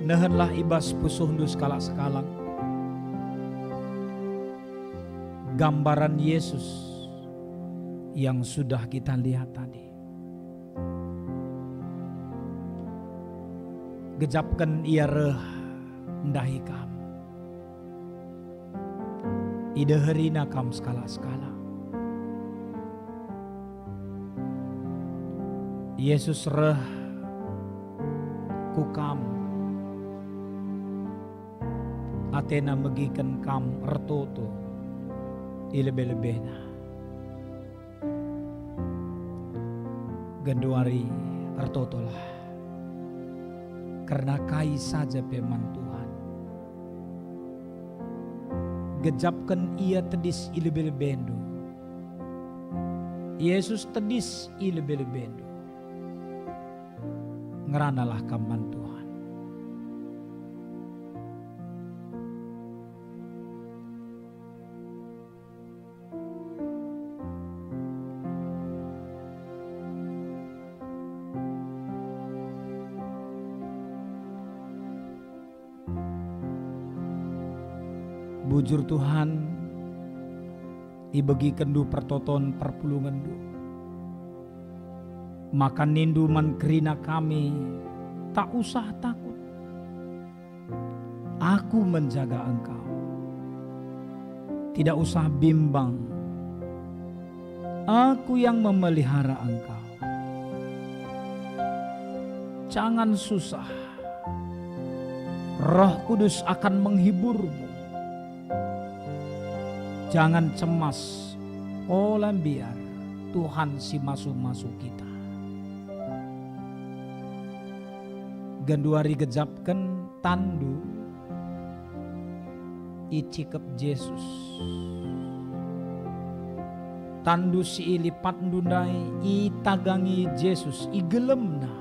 Nehenlah ibas pusuhndu skala sekalang. Gambaran Yesus yang sudah kita lihat tadi. Gejapkan ia reh ndahi kam. Ide herina kam skala-skala. Yesus reh kukam. Atena megikan kam ertoto ilebe-lebena. Genduari ertotolah. Karena kai saja peman Tuhan. Gejapkan ia tedis ilebe-lebendu. Yesus tedis ilebe-lebendu. Ngeranalah kaman Tuhan. Bujur Tuhan, ibegi kendu pertoton perpulungan du. Maka nindu man kerina kami, tak usah takut. Aku menjaga engkau. Tidak usah bimbang. Aku yang memelihara engkau. Jangan susah. Roh Kudus akan menghiburmu. Jangan cemas, olah biar Tuhan si masuk-masuk kita. Genduari gejapkan tandu icikep Yesus. Tandu si ilipat ndunai itagangi Yesus igelemna.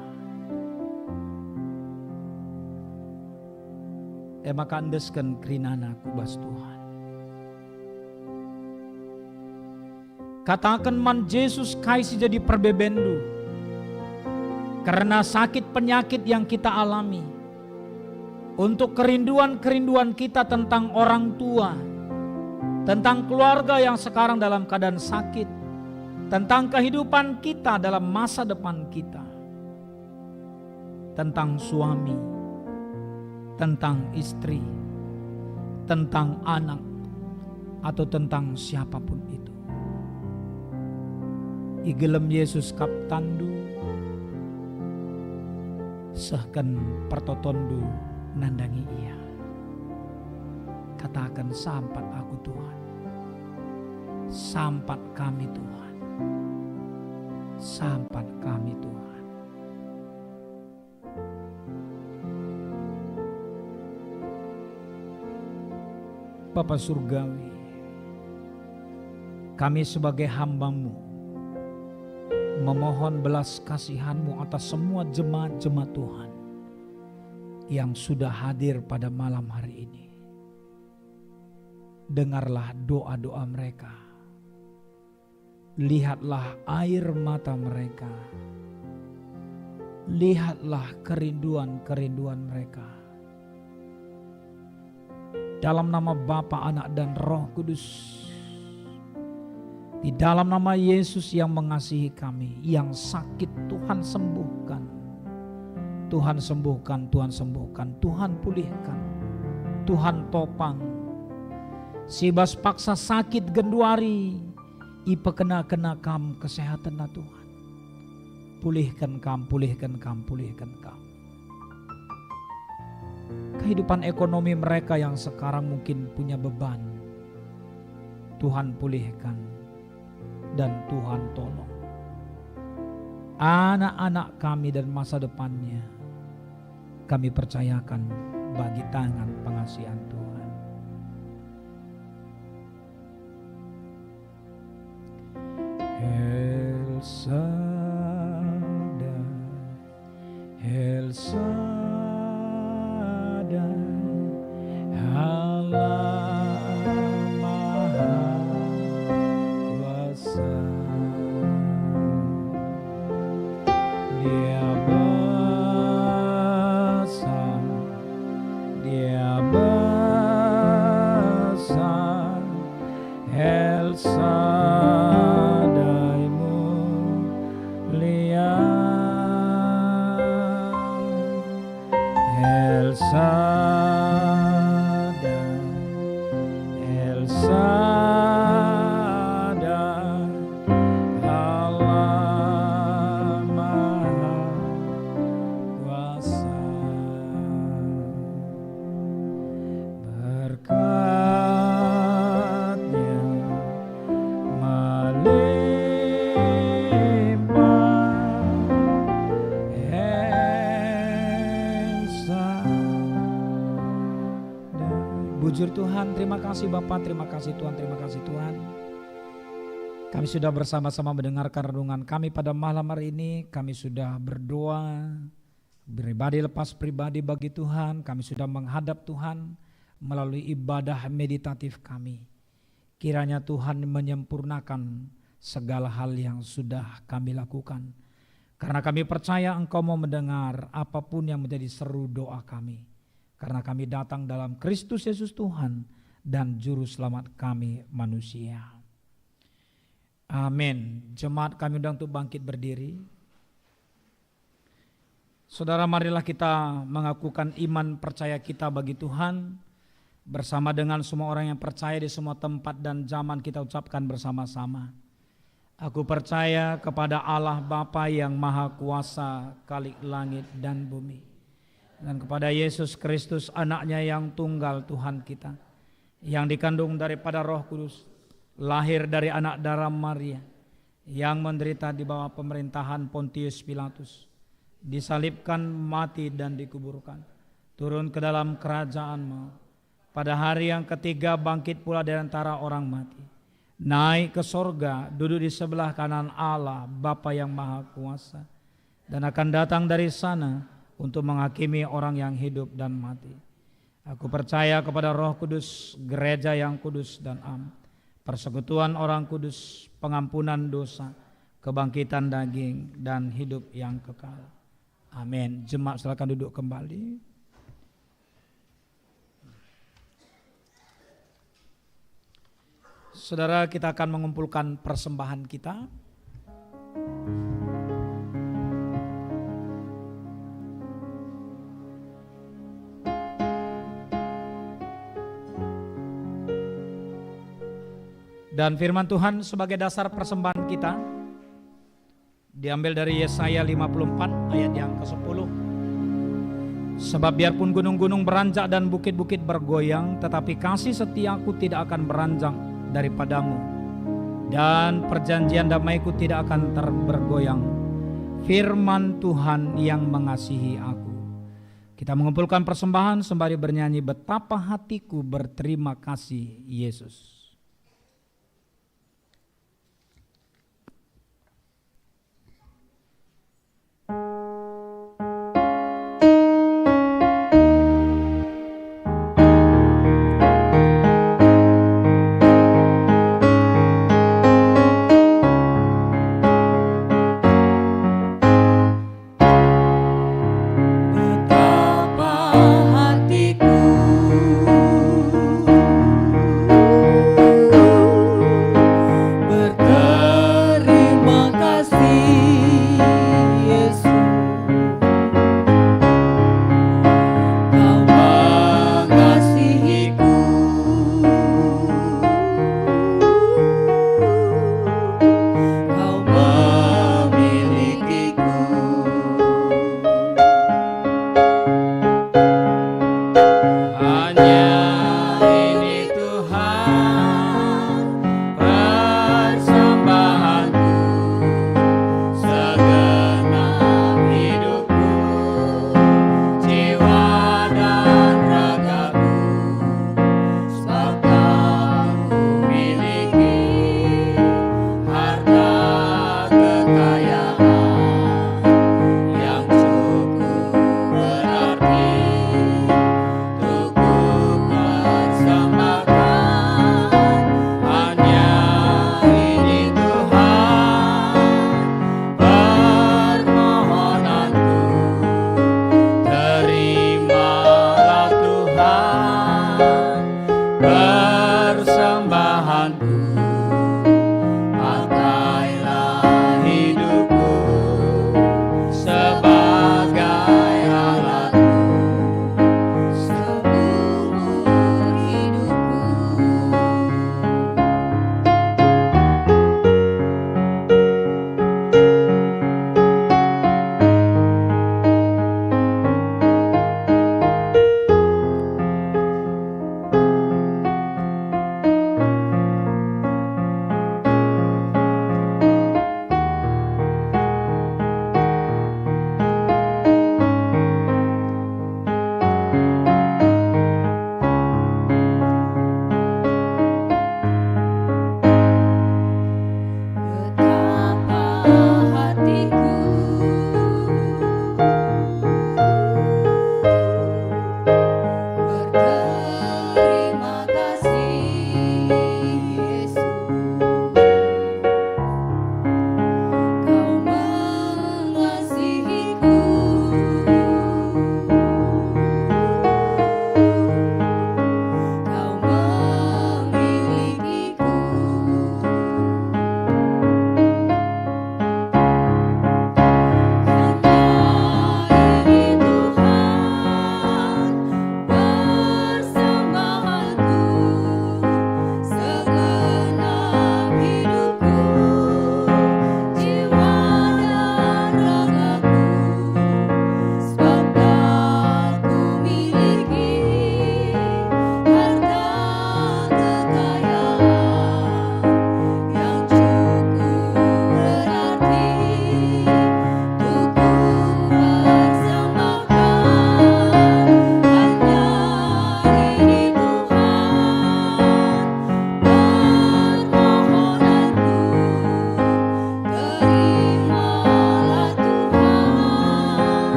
Maka andeskan kerinana kubas Tuhan. Katakan man Yesus kaisi jadi perbebendu. Karena sakit penyakit yang kita alami. Untuk kerinduan-kerinduan kita tentang orang tua. Tentang keluarga yang sekarang dalam keadaan sakit. Tentang kehidupan kita dalam masa depan kita. Tentang suami. Tentang istri. Tentang anak. Atau tentang siapapun itu. Igelem Yesus kap tandu sehken pertotondu nandangi ia. Katakan sampat aku Tuhan. Sampat kami Tuhan. Sampat kami Tuhan. Bapa Surgawi, kami sebagai hamba-Mu memohon belas kasihan-Mu atas semua jemaat-jemaat Tuhan yang sudah hadir pada malam hari ini. Dengarlah doa-doa mereka. Lihatlah air mata mereka. Lihatlah kerinduan-kerinduan mereka. Dalam nama Bapa, Anak, dan Roh Kudus. Di dalam nama Yesus yang mengasihi kami, yang sakit Tuhan sembuhkan. Tuhan sembuhkan, Tuhan sembuhkan, Tuhan pulihkan, Tuhan topang. Sibas paksa sakit genduari, ipa kena kam kesehatan na Tuhan. Pulihkan kam, pulihkan kam, pulihkan kam. Kehidupan ekonomi mereka yang sekarang mungkin punya beban, Tuhan pulihkan dan Tuhan tolong. Anak-anak kami dan masa depannya kami percayakan bagi tangan pengasihan Tuhan. El Shaddai, El Shaddai, Allah Maha Kuasa. Dia besar, Dia besar, El Shaddai mulia, El Shaddai, El Shaddai, Allah Maha Kuasa. Berkat-Nya melimpah, El Shaddai. Bujur Tuhan, terima kasih Bapa, terima kasih Tuhan, terima kasih Tuhan. Kami sudah bersama-sama mendengarkan renungan kami pada malam hari ini. Kami sudah berdoa, pribadi lepas pribadi bagi Tuhan. Kami sudah menghadap Tuhan melalui ibadah meditatif kami. Kiranya Tuhan menyempurnakan segala hal yang sudah kami lakukan. Karena kami percaya Engkau mau mendengar apapun yang menjadi seru doa kami. Karena kami datang dalam Kristus Yesus Tuhan dan Juru Selamat kami manusia. Amin. Jemaat, kami undang untuk bangkit berdiri. Saudara, marilah kita mengakukan iman percaya kita bagi Tuhan. Bersama dengan semua orang yang percaya di semua tempat dan zaman, kita ucapkan bersama-sama. Aku percaya kepada Allah Bapa yang Maha Kuasa, Khalik langit dan bumi. Dan kepada Yesus Kristus, anaknya yang tunggal Tuhan kita, yang dikandung daripada Roh Kudus, lahir dari anak darah Maria, yang menderita di bawah pemerintahan Pontius Pilatus, disalibkan, mati dan dikuburkan, turun ke dalam kerajaan maut, pada hari yang ketiga bangkit pula dari antara orang mati, naik ke sorga, duduk di sebelah kanan Allah Bapa yang Maha Kuasa, dan akan datang dari sana untuk menghakimi orang yang hidup dan mati. Aku percaya kepada Roh Kudus, gereja yang kudus dan am, persekutuan orang kudus, pengampunan dosa, kebangkitan daging, dan hidup yang kekal. Amin. Jemaat silakan duduk kembali. Saudara, kita akan mengumpulkan persembahan kita. Dan firman Tuhan sebagai dasar persembahan kita diambil dari Yesaya 54 ayat yang ke-10. Sebab biarpun gunung-gunung beranjak dan bukit-bukit bergoyang, tetapi kasih setiaku tidak akan beranjak daripadamu, dan perjanjian damaiku tidak akan bergoyang. Firman Tuhan yang mengasihi aku. Kita mengumpulkan persembahan sembari bernyanyi, betapa hatiku berterima kasih Yesus.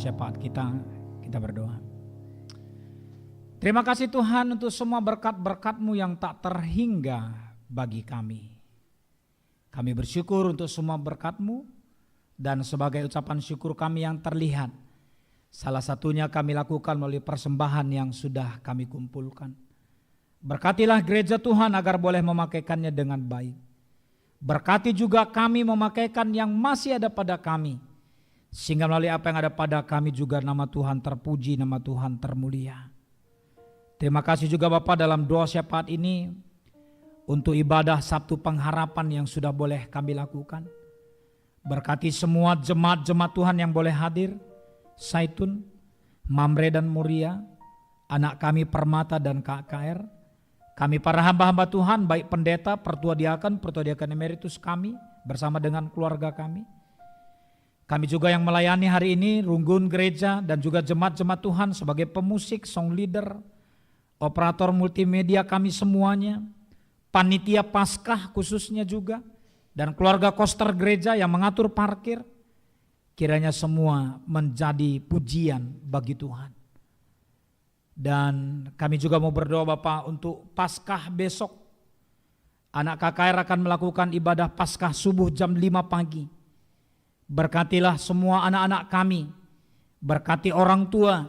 syafaat kita berdoa. Terima kasih Tuhan untuk semua berkat-berkat-Mu yang tak terhingga bagi kami. Kami bersyukur untuk semua berkat-Mu, dan sebagai ucapan syukur kami yang terlihat, salah satunya kami lakukan melalui persembahan yang sudah kami kumpulkan. Berkatilah gereja Tuhan agar boleh memakaikannya dengan baik. Berkati juga kami memakaikan yang masih ada pada kami, sehingga melalui apa yang ada pada kami juga nama Tuhan terpuji, nama Tuhan termulia. Terima kasih juga Bapa dalam doa syafaat ini untuk ibadah Sabtu pengharapan yang sudah boleh kami lakukan. Berkati semua jemaat-jemaat Tuhan yang boleh hadir, Saitun, Mamre dan Muria, anak kami Permata dan KKR, kami para hamba-hamba Tuhan, baik pendeta, pertua diakan emeritus kami bersama dengan keluarga kami. Kami juga yang melayani hari ini, runggun gereja dan juga jemaat-jemaat Tuhan sebagai pemusik, song leader, operator multimedia kami semuanya, panitia Paskah khususnya juga, dan keluarga koster gereja yang mengatur parkir, kiranya semua menjadi pujian bagi Tuhan. Dan kami juga mau berdoa Bapak untuk Paskah besok. Anak KKR akan melakukan ibadah Paskah subuh jam 5 pagi. Berkatilah semua anak-anak kami, berkati orang tua,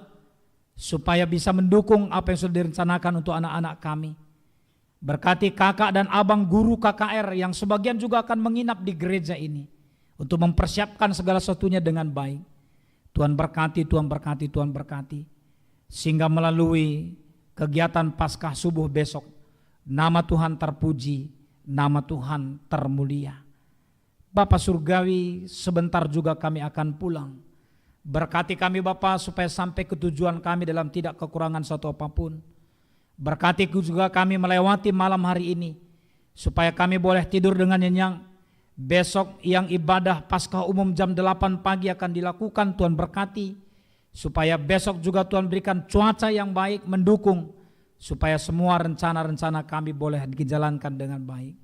supaya bisa mendukung apa yang sudah direncanakan untuk anak-anak kami. Berkati kakak dan abang guru KKR yang sebagian juga akan menginap di gereja ini, untuk mempersiapkan segala sesuatunya dengan baik. Tuhan berkati, Tuhan berkati, Tuhan berkati. Sehingga melalui kegiatan Paskah subuh besok, nama Tuhan terpuji, nama Tuhan termulia. Bapa Surgawi, sebentar juga kami akan pulang. Berkati kami Bapa supaya sampai ke tujuan kami dalam tidak kekurangan suatu apapun. Berkati juga kami melewati malam hari ini, supaya kami boleh tidur dengan nyenyak. Besok yang ibadah Paskah umum jam 8 pagi akan dilakukan, Tuhan berkati. Supaya besok juga Tuhan berikan cuaca yang baik mendukung, supaya semua rencana-rencana kami boleh dijalankan dengan baik.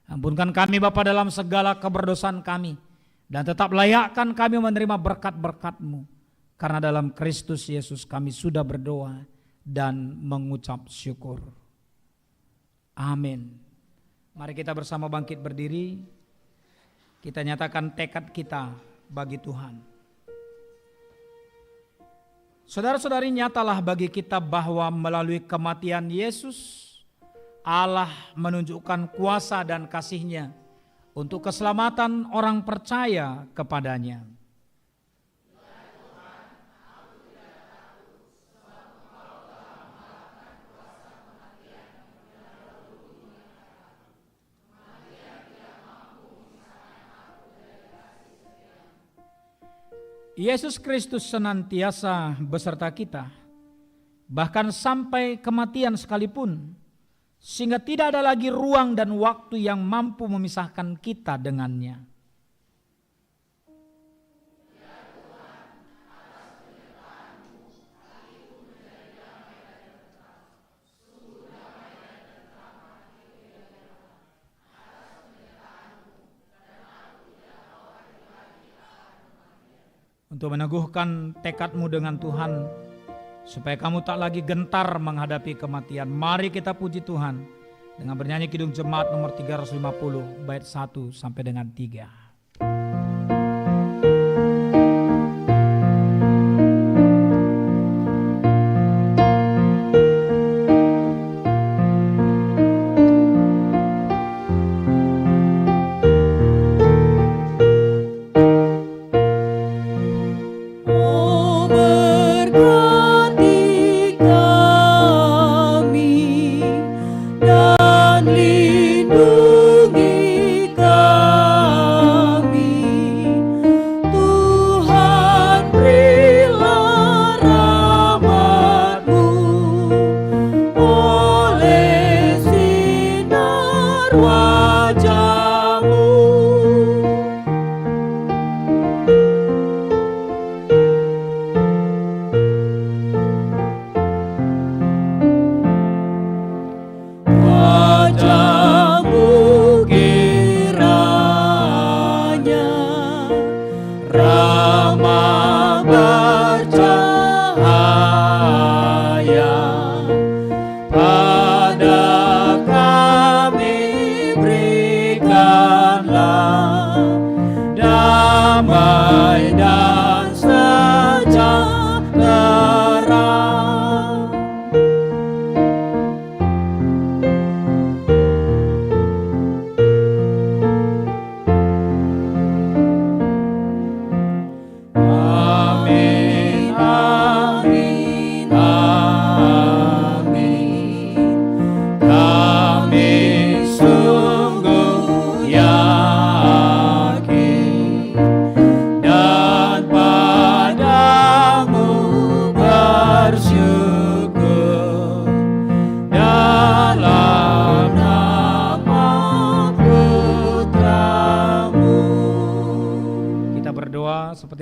Ampunkan kami Bapa dalam segala keberdosaan kami, dan tetap layakkan kami menerima berkat-berkat-Mu. Karena dalam Kristus Yesus kami sudah berdoa dan mengucap syukur. Amin. Mari kita bersama bangkit berdiri. Kita nyatakan tekad kita bagi Tuhan. Saudara-saudari, nyatalah bagi kita bahwa melalui kematian Yesus, Allah menunjukkan kuasa dan kasih-Nya untuk keselamatan orang percaya kepadanya. Yesus Kristus senantiasa beserta kita, bahkan sampai kematian sekalipun, sehingga tidak ada lagi ruang dan waktu yang mampu memisahkan kita dengannya. Untuk meneguhkan tekadmu dengan Tuhan, supaya kamu tak lagi gentar menghadapi kematian. Mari kita puji Tuhan dengan bernyanyi Kidung Jemaat nomor 350 bait 1 sampai dengan 3. Dan lindungi kami.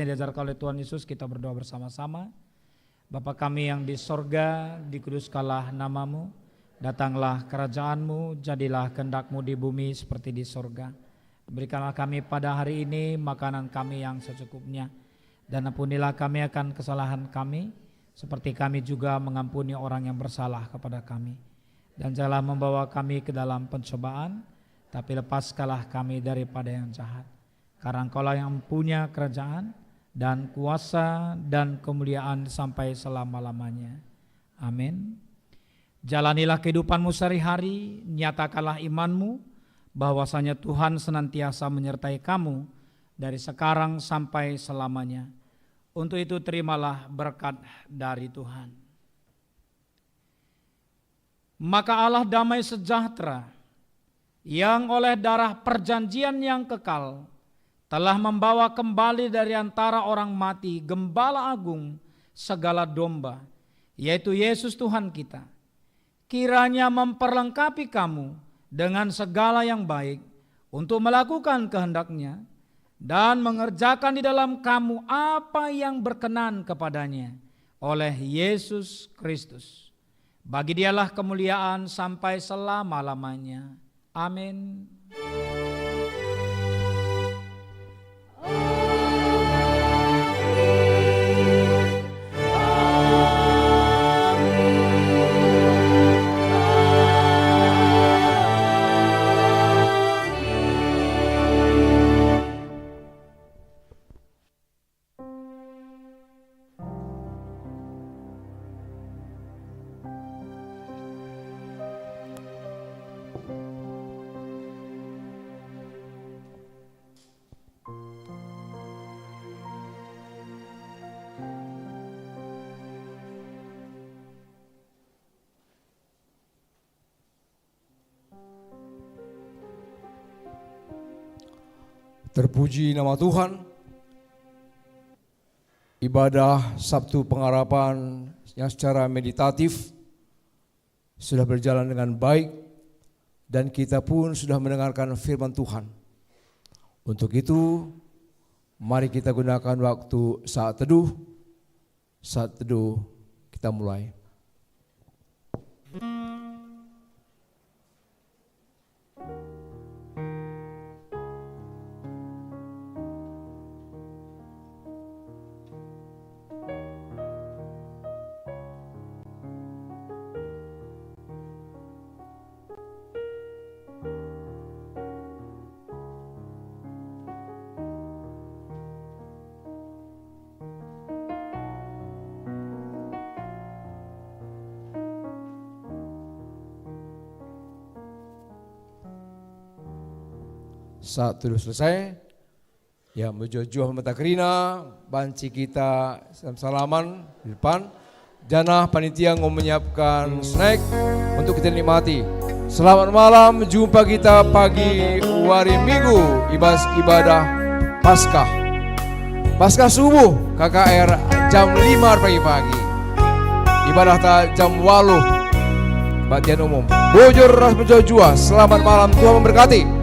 diajarkan oleh Tuhan Yesus, kita berdoa bersama-sama. Bapa kami yang di sorga, dikuduskanlah namamu, datanglah kerajaanmu, jadilah kehendak-mu di bumi seperti di sorga. Berikanlah kami pada hari ini makanan kami yang secukupnya, dan ampunilah kami akan kesalahan kami, seperti kami juga mengampuni orang yang bersalah kepada kami. Dan janganlah membawa kami ke dalam pencobaan, tapi lepaskanlah kami daripada yang jahat. Karena Engkaulah yang punya kerajaan dan kuasa dan kemuliaan sampai selama-lamanya. Amin. Jalanilah kehidupanmu sehari-hari, nyatakanlah imanmu, bahwasanya Tuhan senantiasa menyertai kamu dari sekarang sampai selamanya. Untuk itu terimalah berkat dari Tuhan. Maka Allah damai sejahtera yang oleh darah perjanjian yang kekal telah membawa kembali dari antara orang mati Gembala Agung segala domba, yaitu Yesus Tuhan kita. Kiranya memperlengkapi kamu dengan segala yang baik untuk melakukan kehendak-Nya dan mengerjakan di dalam kamu apa yang berkenan kepadanya oleh Yesus Kristus. Bagi Dialah kemuliaan sampai selama-lamanya. Amin. Terpuji nama Tuhan. Ibadah Sabtu Pengharapan yang secara meditatif sudah berjalan dengan baik dan kita pun sudah mendengarkan firman Tuhan. Untuk itu, mari kita gunakan waktu saat teduh. Saat teduh kita mulai. Saat teduh selesai, ya menjual mata kerina, banci kita salaman di depan. Jana panitia mau menyiapkan snack untuk kita nikmati. Selamat malam, jumpa kita pagi hari Minggu ibadah Paskah. Paskah subuh KKR jam 5 pagi-pagi. Ibadah jam 8 kebaktian umum. Bojor ras menjual. Selamat malam, Tuhan memberkati.